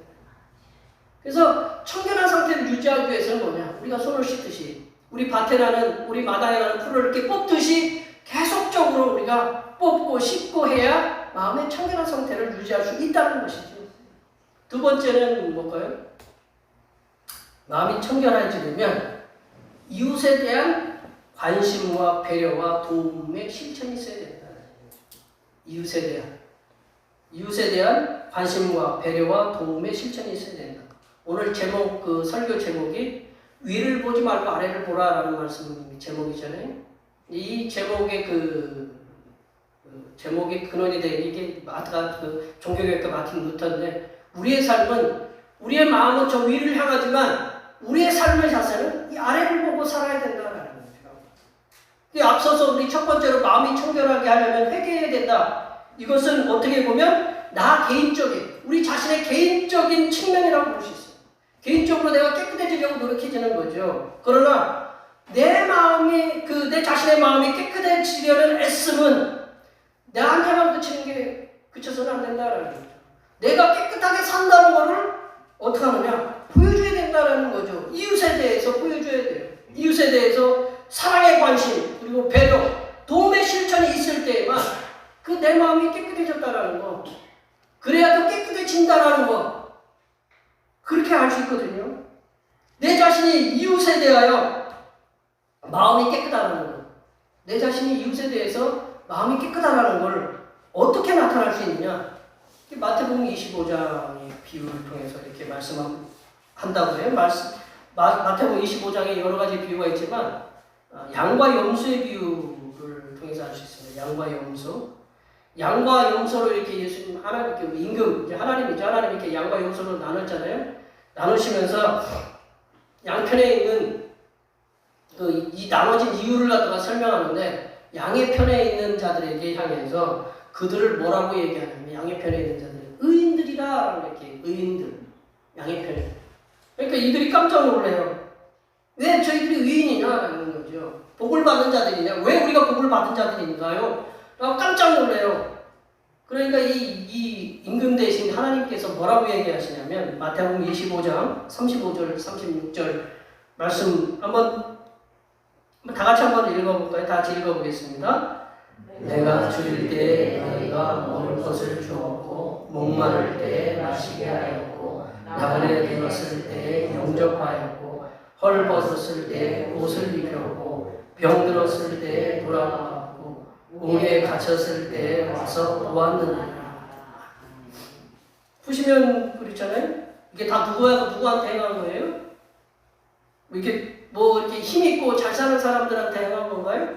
그래서 청결한 상태를 유지하기 위해서는 뭐냐? 우리가 손을 씻듯이 우리 밭에 나는 우리 마당에 나는 풀을 이렇게 뽑듯이 계속적으로 우리가 뽑고 씻고 해야 마음의 청결한 상태를 유지할 수 있다는 것이죠. 두 번째는 뭘까요? 마음이 청결해지려면 이웃에 대한 관심과 배려와 도움의 실천이 있어야 된다. 이웃에 대한 관심과 배려와 도움의 실천이 있어야 된다. 오늘 제목, 설교 제목이 위를 보지 말고 아래를 보라라는 말씀 제목이잖아요. 이 제목의 제목의 근원이 된 이게 종교개혁가 마틴 루터인데, 우리의 삶은, 우리의 마음은 저 위를 향하지만 우리의 삶의 자세는 이 아래를 보고 살아야 된다라는 거죠. 앞서서 우리 첫 번째로 마음이 청결하게 하려면 회개해야 된다. 이것은 어떻게 보면 나 개인적인, 우리 자신의 개인적인 측면이라고 볼 수 있어요. 개인적으로 내가 깨끗해지려고 노력해지는 거죠. 그러나 내 마음이, 내 자신의 마음이 깨끗해지려는 애씀은 나한테만 그쳐서는 안 된다라는 거죠. 내가 깨끗하게 산다는 것을 어떻게 하느냐? 보여줘야 된다라는 거죠. 이웃에 대해서 보여줘야 돼요. 이웃에 대해서 사랑의 관심, 그리고 배려, 도움의 실천이 있을 때에만 내 마음이 깨끗해졌다라는 거, 그래야 더 깨끗해진다라는 거, 그렇게 알 수 있거든요. 내 자신이 이웃에 대하여 마음이 깨끗하다는 것, 내 자신이 이웃에 대해서 마음이 깨끗하다는 걸 어떻게 나타날 수 있느냐? 마태복음 25장의 비유를 통해서 이렇게 말씀한다고 해요. 마태복음 25장에 여러 가지 비유가 있지만 양과 염소의 비유를 통해서 알 수 있습니다. 양과 염소. 양과 염소로 이렇게 예수님 하나님께 임금, 하나님이죠. 하나님 이렇게 양과 염소로 나눴잖아요. 나누시면서 양편에 있는 이 나눠진 이유를 갖다가 설명하는데, 양의 편에 있는 자들에게 향해서 그들을 뭐라고 얘기하냐면, 양의 편에 있는 자들은 의인들이라, 이렇게 의인들, 양의 편에. 그러니까 이들이 깜짝 놀래요. 왜 저희들이 의인이냐라는 거죠. 복을 받은 자들이냐? 왜 우리가 복을 받은 자들인가요? 라고 깜짝 놀래요. 그러니까 이 임금 대신 하나님께서 뭐라고 얘기하시냐면, 마태복음 25장 35절 36절 말씀 다 같이 한번 읽어볼까요? 다 같이 읽어보겠습니다. 내가 줄일 때 너희가 먹을 것을 주었고, 목마를 때 마시게 하였고, 나그네 되었을 때 영접하였고, 헐 벗었을 때 옷을 입혔고, 병 들었을 때 돌아왔고, 옥에 갇혔을 때 와서 보았느니라. 보시면 그렇잖아요. 이게 다 누구한테 행한 거예요? 이렇게 힘있고 잘 사는 사람들한테 행한 건가요?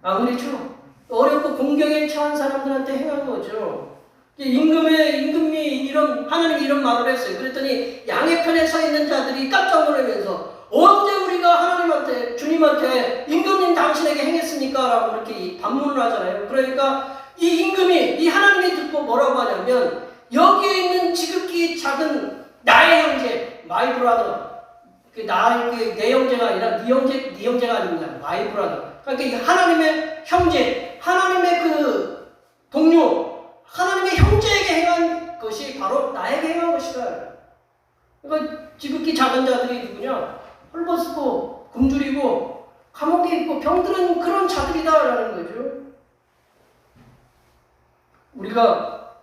그렇죠. 어렵고 공경에 처한 사람들한테 행한 거죠. 임금이 하나님이 이런 말을 했어요. 그랬더니 양의 편에 서 있는 자들이 깜짝 놀라면서, 언제 우리가 하나님한테, 주님한테 임금님 당신에게 행했습니까? 라고 이렇게 반문을 하잖아요. 그러니까 이 하나님이 듣고 뭐라고 하냐면, 여기에 있는 지극히 작은 나의 형제, my brother, 내 형제가 아니라 네 형제가 아닙니다. my brother. 그러니까 하나님의 형제, 하나님의 동료, 하나님의 형제에게 행한 것이 바로 나에게 행한 것이다. 그러니까 지극히 작은 자들이 누구냐? 헐벗고 굶주리고 감옥에 있고 병들은 그런 자들이다라는 거죠. 우리가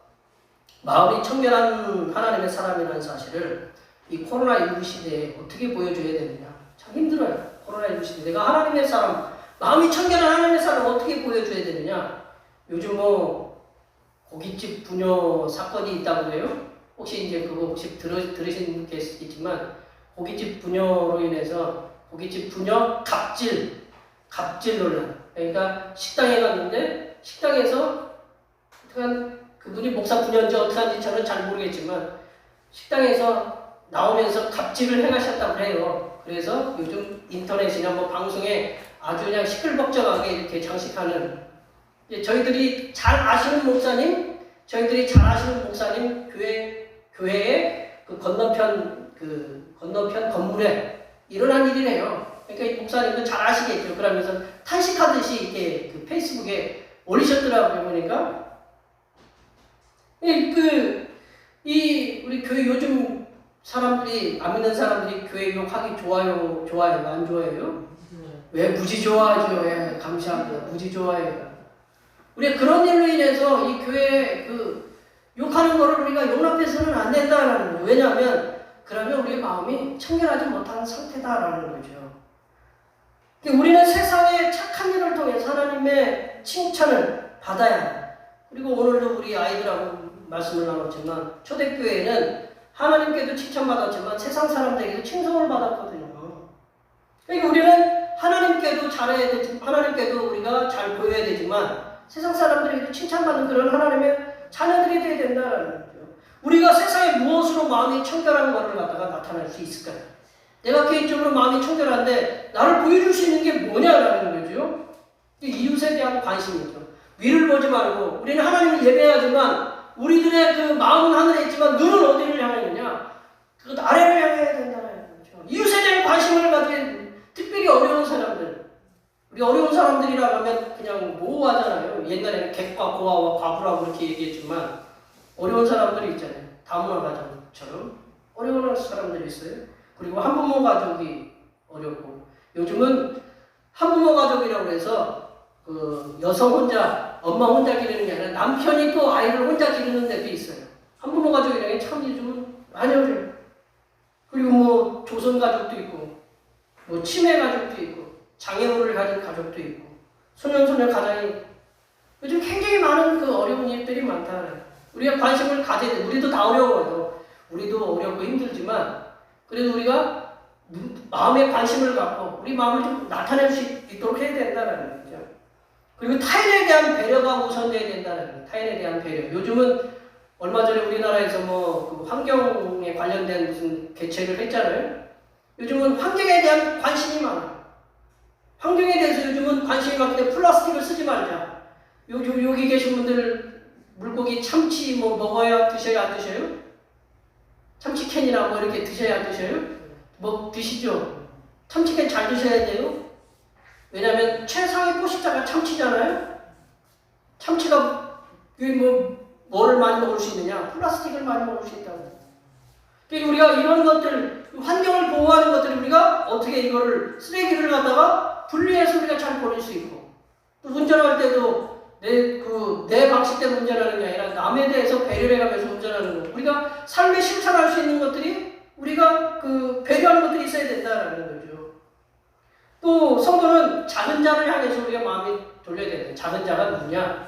마음이 청결한 하나님의 사람이라는 사실을 이 코로나19 시대에 어떻게 보여줘야 되느냐? 참 힘들어요. 코로나19 시대. 내가 하나님의 사람, 마음이 청결한 하나님의 사람 어떻게 보여줘야 되느냐? 요즘 고깃집 분녀 사건이 있다고 해요. 혹시 이제 그거 들으신 분 계시겠지만, 고깃집 분녀로 인해서 고깃집 분녀 갑질 논란. 그러니까 식당에 갔는데, 식당에서 그분이 목사 분녀인지 어떻게 하는지 저는 잘 모르겠지만, 식당에서 나오면서 갑질을 행하셨다고 해요. 그래서 요즘 인터넷이나 방송에 아주 그냥 시끌벅적하게 이렇게 장식하는, 저희들이 잘 아시는 목사님, 저희들이 잘 아시는 목사님 교회의 그 건너편 건물에 일어난 일이래요. 그러니까 이 목사님도 잘 아시겠죠. 그러면서 탄식하듯이 이렇게 그 페이스북에 올리셨더라고요. 보니까 우리 교회 요즘 사람들이 안 믿는 사람들이 교회 욕하기 좋아요 안 좋아해요? 왜 무지 좋아하죠? 예, 감사합니다. 무지 좋아해요. 우리가 그런 일로 인해서 이 교회 욕하는 거를 우리가 용납해서는 안 된다라는 거예요. 왜냐하면 그러면 우리의 마음이 청결하지 못한 상태다라는 거죠. 우리는 세상의 착한 일을 통해서 하나님의 칭찬을 받아야 해요. 그리고 오늘도 우리 아이들하고 말씀을 나눴지만 초대교회는 하나님께도 칭찬받았지만 세상 사람들에게도 칭송을 받았거든요. 그러니까 우리는 하나님께도 잘해야 되지, 하나님께도 우리가 잘 보여야 되지만 세상 사람들에게도 칭찬받는 그런 하나님의 자녀들이 되어야 된다는 거죠. 우리가 세상에 무엇으로 마음이 청결한 것을 갖다가 나타낼 수 있을까요? 내가 개인적으로 마음이 청결한데 나를 보여줄 수 있는 게 뭐냐라는 거죠. 이웃에 대한 관심이죠. 위를 보지 말고 우리는 하나님을 예배하지만 우리들의 그 마음은 하늘에 있지만 눈은 어디를 향하느냐? 그 아래를 향해야 된다는 거죠. 이웃에 대한 관심을 가진 특별히 어려운 사람들, 우리 어려운 사람들이라고 하면 그냥 모호하잖아요. 옛날에는 객과 고아와 과부라고 그렇게 얘기했지만 어려운 사람들이 있잖아요. 다문화 가정처럼 어려운 사람들이 있어요. 그리고 한부모 가족이 어렵고 요즘은 한부모 가족이라고 해서 그 여성 혼자, 엄마 혼자 기르는 게 아니라 남편이 또 아이를 혼자 기르는 데도 있어요. 한부모 가족이라는 게 참 요즘은 많이 어려워요. 그리고 뭐 조선 가족도 있고 뭐 치매 가족도 있고 장애물을 가진 가족도 있고 소년소녀 가정이 요즘 굉장히 많은 그 어려운 일들이 많다. 우리가 관심을 가져야 돼. 우리도 다 어려워요. 우리도 어렵고 힘들지만 그래도 우리가 마음에 관심을 갖고 우리 마음을 좀 나타낼 수 있도록 해야 된다는 거죠. 그리고 타인에 대한 배려가 우선돼야 된다는 거예요. 타인에 대한 배려. 요즘은 얼마 전에 우리나라에서 그 환경에 관련된 무슨 개최를 했잖아요. 요즘은 환경에 대한 관심이 많아요. 환경에 대해서 요즘은 관심이 많기 플라스틱을 쓰지 말자. 여기 계신 분들 물고기 참치 먹어야 드셔야 안 드셔요? 참치캔이나 뭐 이렇게 드셔야 안 드셔요? 뭐 드시죠? 참치캔 잘 드셔야 돼요. 왜냐하면 최상의 포식자가 참치잖아요. 참치가 뭐를 많이 먹을 수 있느냐? 플라스틱을 많이 먹을 수 있다고. 그러니까 우리가 이런 것들, 환경을 보호하는 것들을 우리가 어떻게 이거를 쓰레기를 갖다가 분리해서 우리가 잘 버릴 수 있고, 또 운전할 때도 내 방식대로 운전하는 게 아니라 남에 대해서 배려해 가면서 운전하는 거. 우리가 삶에 실천할 수 있는 것들이 우리가 배려하는 것들이 있어야 된다라는 거죠. 또 성도는 작은 자를 향해서 우리가 마음이 돌려야 돼요. 작은 자가 누구냐?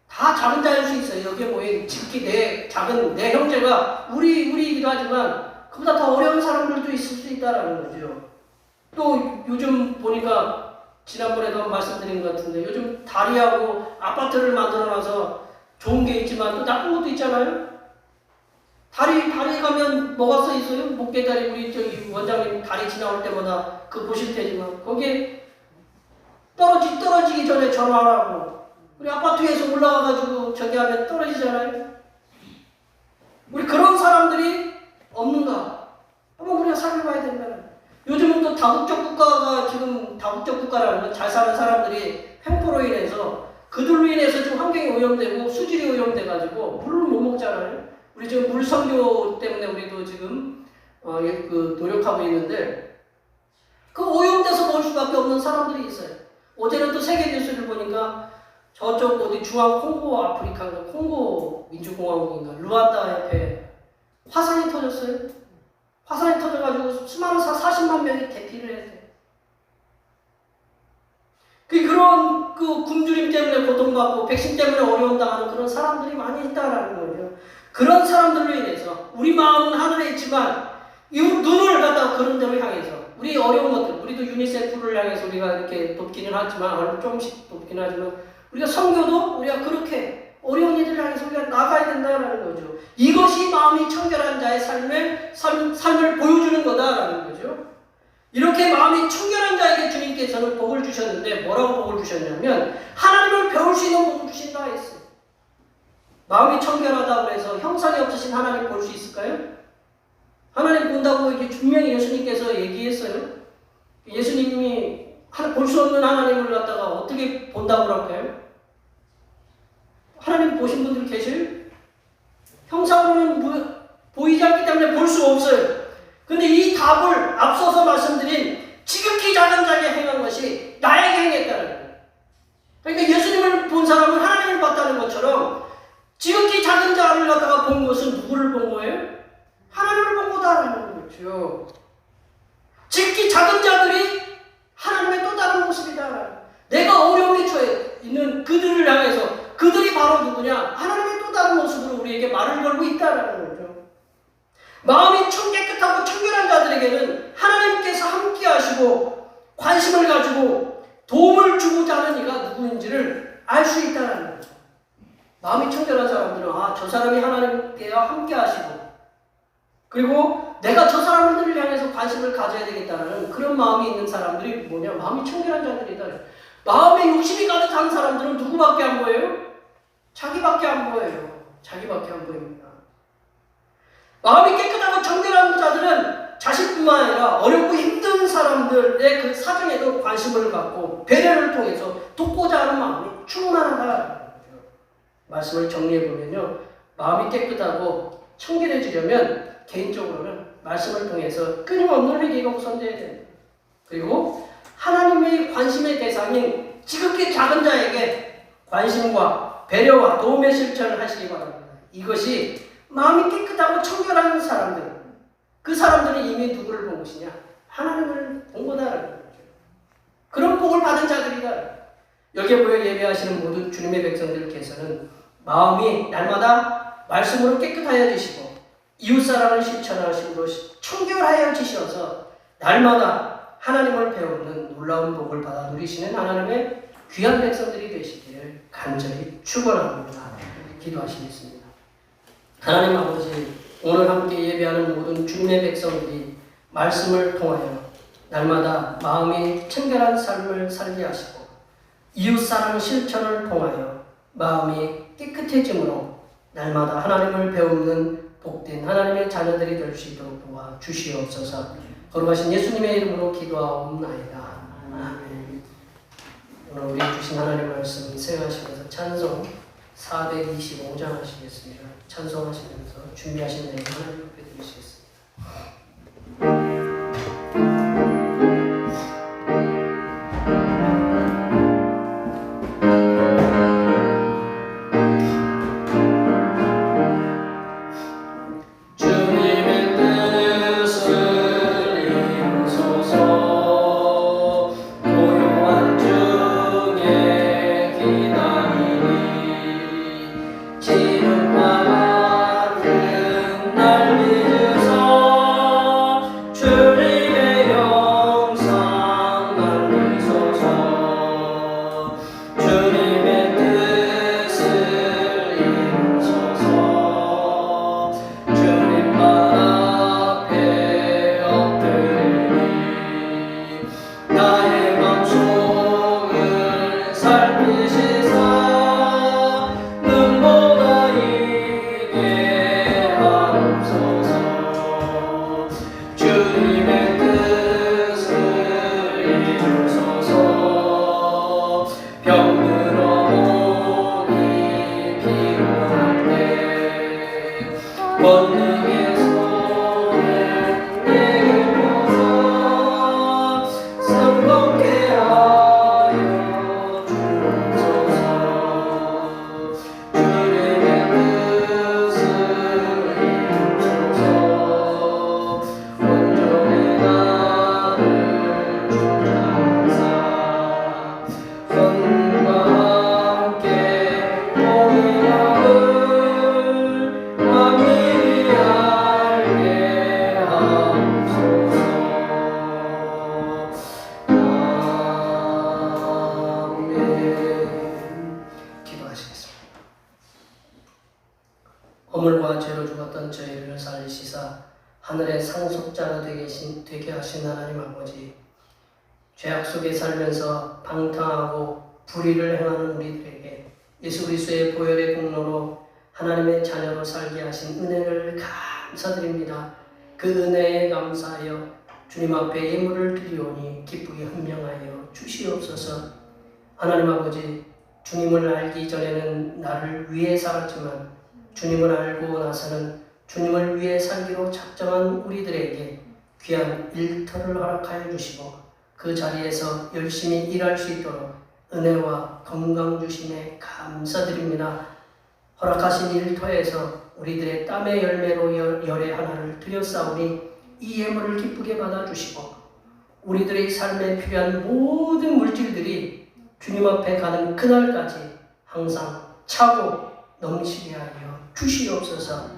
다 작은 자일 수 있어요. 여기에 모인 직기 내 형제가 우리이기도 하지만 그보다 더 어려운 사람들도 있을 수 있다라는 거죠. 또 요즘 보니까 지난번에도 말씀드린 것 같은데 요즘 다리하고 아파트를 만들어놔서 좋은 게 있지만 또 나쁜 것도 있잖아요. 다리 가면 뭐가 써 있어요? 목계다리. 우리 저기 원장님 다리 지나올 때마다 그거 보실 테지만 거기에 떨어지기 전에 전화하라고. 우리 아파트 위에서 올라가가지고 저기 하면 떨어지잖아요. 우리 그런 사람들이 없는가? 한번 우리가 살펴봐야 된다는 거예요. 요즘은 또 다국적 국가라는 건 잘 사는 사람들이 횡포로 인해서 그들로 인해서 좀 환경이 오염되고 수질이 오염돼가지고 물을 못 먹잖아요. 우리 지금 물 선교 때문에 우리도 지금 노력하고 있는데 그 오염돼서 먹을 수밖에 없는 사람들이 있어요. 어제는 또 세계 뉴스를 보니까 저쪽 어디 중앙 콩고 아프리카인가 콩고 민주공화국인가 루안다 옆에 화산이 터졌어요. 화산이 터져가지고 수많은 40만 명이 대피를 했어요. 그런 굶주림 때문에 고통받고 백신 때문에 어려움 당하는 그런 사람들이 많이 있다라는 거죠. 그런 사람들로 인해서 우리 마음은 하늘에 있지만 이 눈을 갖다가 그런 데로 향해서 우리 어려운 것들, 우리도 유니세프를 향해서 우리가 이렇게 돕기는 하지만 조금씩 돕기는 하지만 우리가 선교도 우리가 그렇게 어려운 이들을 향해서 우리가 나가야 된다는 거죠. 이것이 마음이 청결한 자의 삶을 보여주는 거다라는 거죠. 이렇게 마음이 청결한 자에게 주님께서는 복을 주셨는데 뭐라고 복을 주셨냐면 하나님을 배울 수 있는 복을 주신다 했어요. 마음이 청결하다고 해서 형상이 없으신 하나님 볼 수 있을까요? 하나님 본다고 이게 분명히 예수님께서 얘기했어요. 예수님이 볼 수 없는 하나님을 갖다가 어떻게 본다고 할까요? 하나님 보신 분들 계세요? 형상으로는 보이지 않기 때문에 볼 수 없어요. 근데 이 답을 앞서서 말씀드린 지극히 작은 자에게 행한 것이 나에게 행했다는 거예요. 그러니까 예수님을 본 사람은 하나님을 봤다는 것처럼 지극히 작은 자를 갖다가 본 것은 누구를 본 거예요? 하나님을 본 거다라는 거죠. 지극히 작은 자들이 하나님의 또 다른 모습이다. 내가 어려움에 처해 있는 그들을 향해서 그들이 바로 누구냐? 하나님의 또 다른 모습으로 우리에게 말을 걸고 있다라는 거죠. 마음이 깨끗하고 청결한 자들에게는 하나님께서 함께 하시고 관심을 가지고 도움을 주고자 하는 이가 누구인지를 알 수 있다는 거죠. 마음이 청결한 사람들은 저 사람이 하나님께와 함께 하시고 그리고 내가 저 사람들을 향해서 관심을 가져야 되겠다는 그런 마음이 있는 사람들이 뭐냐? 마음이 청결한 자들이다. 마음에 욕심이 가득한 사람들은 누구밖에 안 보여요? 자기밖에 안 보여요. 자기밖에 안 보입니다. 마음이 깨끗하고 청결한 자들은 자신뿐만 아니라 어렵고 힘든 사람들의 그 사정에도 관심을 갖고 배려를 통해서 돕고자 하는 마음이 충만하다. 말씀을 정리해보면요. 마음이 깨끗하고 청결해지려면 개인적으로는 말씀을 통해서 끊임없는 회개가 우선돼야 됩니다. 그리고 하나님의 관심의 대상인 지극히 작은 자에게 관심과 배려와 도움의 실천을 하시기 바랍니다. 이것이 마음이 깨끗하고 청결한 사람들, 그 사람들은 이미 누구를 본 것이냐? 하나님을 본 거다라는 거죠. 그런 복을 받은 자들이다. 여기에 모여 예배하시는 모든 주님의 백성들께서는 마음이 날마다 말씀으로 깨끗하여지시고 이웃사랑을 실천하심으로 청결하여지셔서 날마다 하나님을 배우는 놀라운 복을 받아 누리시는 하나님의 귀한 백성들이 되시기를 간절히 축원합니다. 기도하시겠습니다. 하나님 아버지, 오늘 함께 예배하는 모든 주님의 백성들이 말씀을 통하여 날마다 마음이 청결한 삶을 살게 하시고 이웃사랑 실천을 통하여 마음이 깨끗해짐으로 날마다 하나님을 배우는 복된 하나님의 자녀들이 될 수 있도록 도와 주시옵소서. 거룩하신 예수님의 이름으로 기도하옵나이다. 아멘. 오늘 우리 주신 하나님 말씀 생각하시면서 찬송 425장 하시겠습니다. 찬송하시면서 준비하신 내용 하나님 앞에 드리시겠습니다. 허물과 죄로 죽었던 저희를 살리시사 하늘의 상속자가 되게 하신 하나님 아버지, 죄악 속에 살면서 방탕하고 불의를 행하는 우리들에게 예수 그리스도의 보혈의 공로로 하나님의 자녀로 살게 하신 은혜를 감사드립니다. 그 은혜에 감사하여 주님 앞에 예물을 드리오니 기쁘게 헌명하여 주시옵소서. 하나님 아버지, 주님을 알기 전에는 나를 위해 살았지만 주님을 알고 나서는 주님을 위해 살기로 작정한 우리들에게 귀한 일터를 허락하여 주시고 그 자리에서 열심히 일할 수 있도록 은혜와 건강 주심에 감사드립니다. 허락하신 일터에서 우리들의 땀의 열매로 열의 하나를 드렸사오니 이 예물을 기쁘게 받아주시고 우리들의 삶에 필요한 모든 물질들이 주님 앞에 가는 그날까지 항상 차고 넘치게 하여 주시옵소서.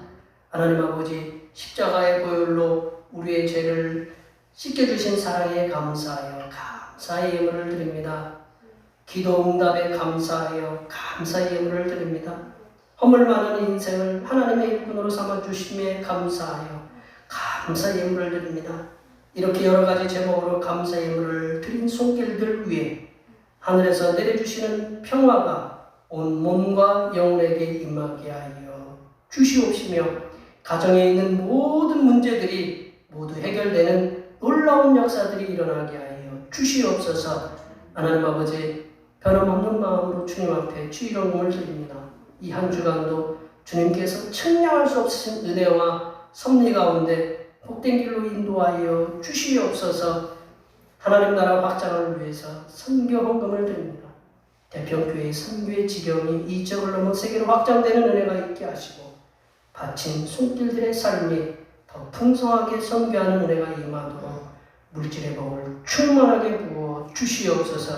하나님 아버지, 십자가의 보혈로 우리의 죄를 씻겨주신 사랑에 감사하여 감사의 예물을 드립니다. 기도 응답에 감사하여 감사의 예물을 드립니다. 허물 많은 인생을 하나님의 일꾼으로 삼아주심에 감사하여 감사의 예물을 드립니다. 이렇게 여러 가지 제목으로 감사의 예물을 드린 손길들 위해 하늘에서 내려주시는 평화가 온 몸과 영혼에게 임하게 하여 주시옵시며 가정에 있는 모든 문제들이 모두 해결되는 놀라운 역사들이 일어나게 하여 주시옵소서. 하나님 아버지, 변함없는 마음으로 주님 앞에 주일원금을 드립니다. 이 한 주간도 주님께서 측량할 수 없으신 은혜와 섭리 가운데 복된 길로 인도하여 주시옵소서. 하나님 나라 확장을 위해서 선교 헌금을 드립니다. 대평교회 선교의 지경이 이적을 넘어 세계로 확장되는 은혜가 있게 하시고 바친 손길들의 삶이 더 풍성하게 선교하는 은혜가 임하도록 물질의 복을 충만하게 부어 주시옵소서.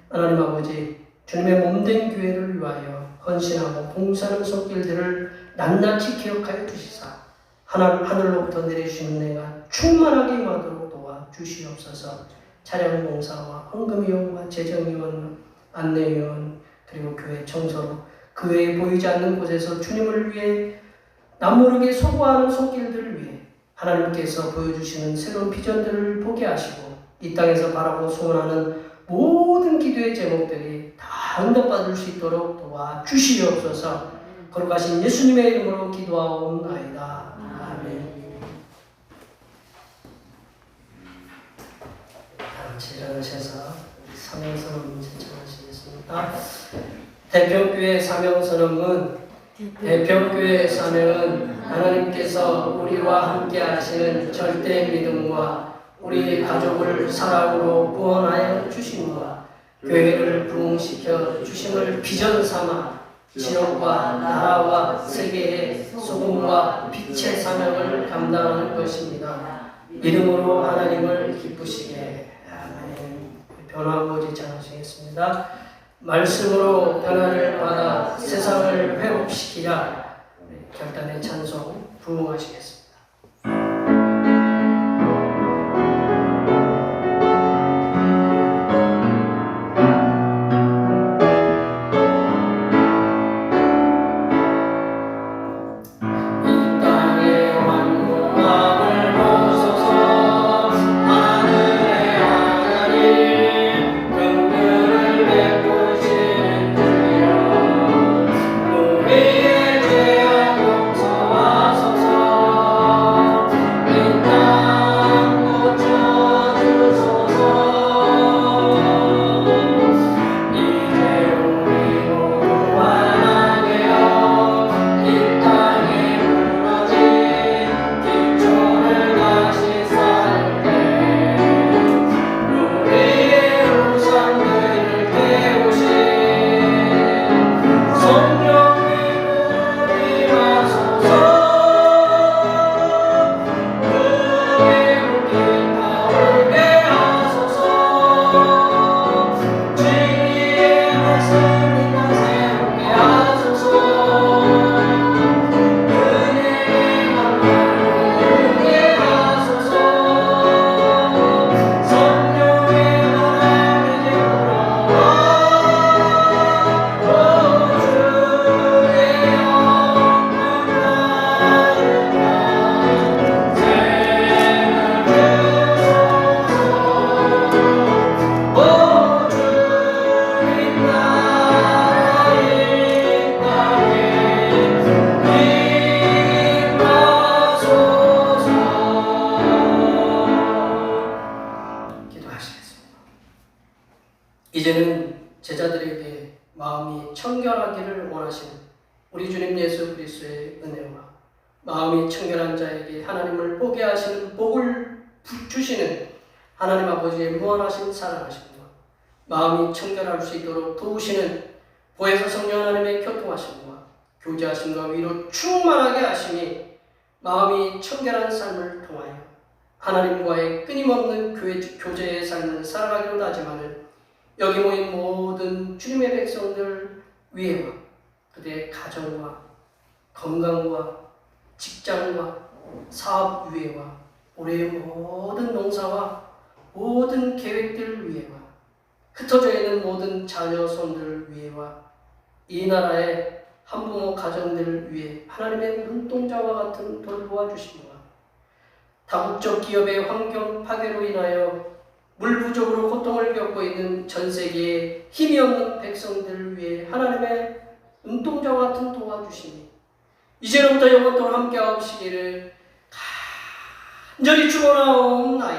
하나님 아버지, 주님의 몸된 교회를 위하여 헌신하고 봉사하는 손길들을 낱낱이 기억하여 주시사 하늘로부터 내려주신 은혜가 충만하게 임하도록 도와 주시옵소서. 차량 봉사와 헌금위원과 재정위원, 안내위원, 그리고 교회 청소로 그 외에 보이지 않는 곳에서 주님을 위해 남모르게 소구하는 손길들을 위해 하나님께서 보여주시는 새로운 비전들을 보게 하시고 이 땅에서 바라고 소원하는 모든 기도의 제목들이 다 응답받을 수 있도록 도와 주시옵소서. 거룩하신 예수님의 이름으로 기도하옵나이다. 아멘. 다 같이 일어나셔서 사명선언 제청하시겠습니다. 대평교회 사명선언은 대평교회 사명은 하나님께서 우리와 함께 하시는 절대 믿음과 우리 가족을 사랑으로 구원하여 주심과 교회를 부흥시켜 주심을 비전 삼아 지역과 나라와 세계의 소금과 빛의 사명을 감당하는 것입니다. 믿음으로 하나님을 기쁘시게. 아멘. 변화고 제청하시겠습니다. 말씀으로 변화를 받아 세상을 회복시키자. 결단의 찬송 부흥하시겠습니다. 우리의 죄악 용서하소서. 이제는 제자들에게 마음이 청결하기를 원하시는 우리 주님 예수 그리스도의 은혜와 마음이 청결한 자에게 하나님을 보게 하시는 복을 주시는 하나님 아버지의 무한하신 사랑하심과 마음이 청결할 수 있도록 도우시는 보혜사 성령 하나님의 교통하심과 교제하심과 위로 충만하게 하심이 마음이 청결한 삶을 통하여 하나님과의 끊임없는 교제의 삶을 살아가기로 다짐하는 여기 모인 모든 주님의 백성들 위에와 그들의 가정과 건강과 직장과 사업 위에와 우리의 모든 농사와 모든 계획들 위에와 흩어져 있는 모든 자녀 손들 위에와 이 나라의 한부모 가정들 위에 하나님의 눈동자와 같은 돌보아 주심과 다국적 기업의 환경 파괴로 인하여 물 부족으로 고통을 겪고 있는 전 세계의 힘이 없는 백성들 위해 하나님의 눈동자와 같은 도와주심이 이제로부터 영원토록 함께하시기를 간절히 축원하옵나이다.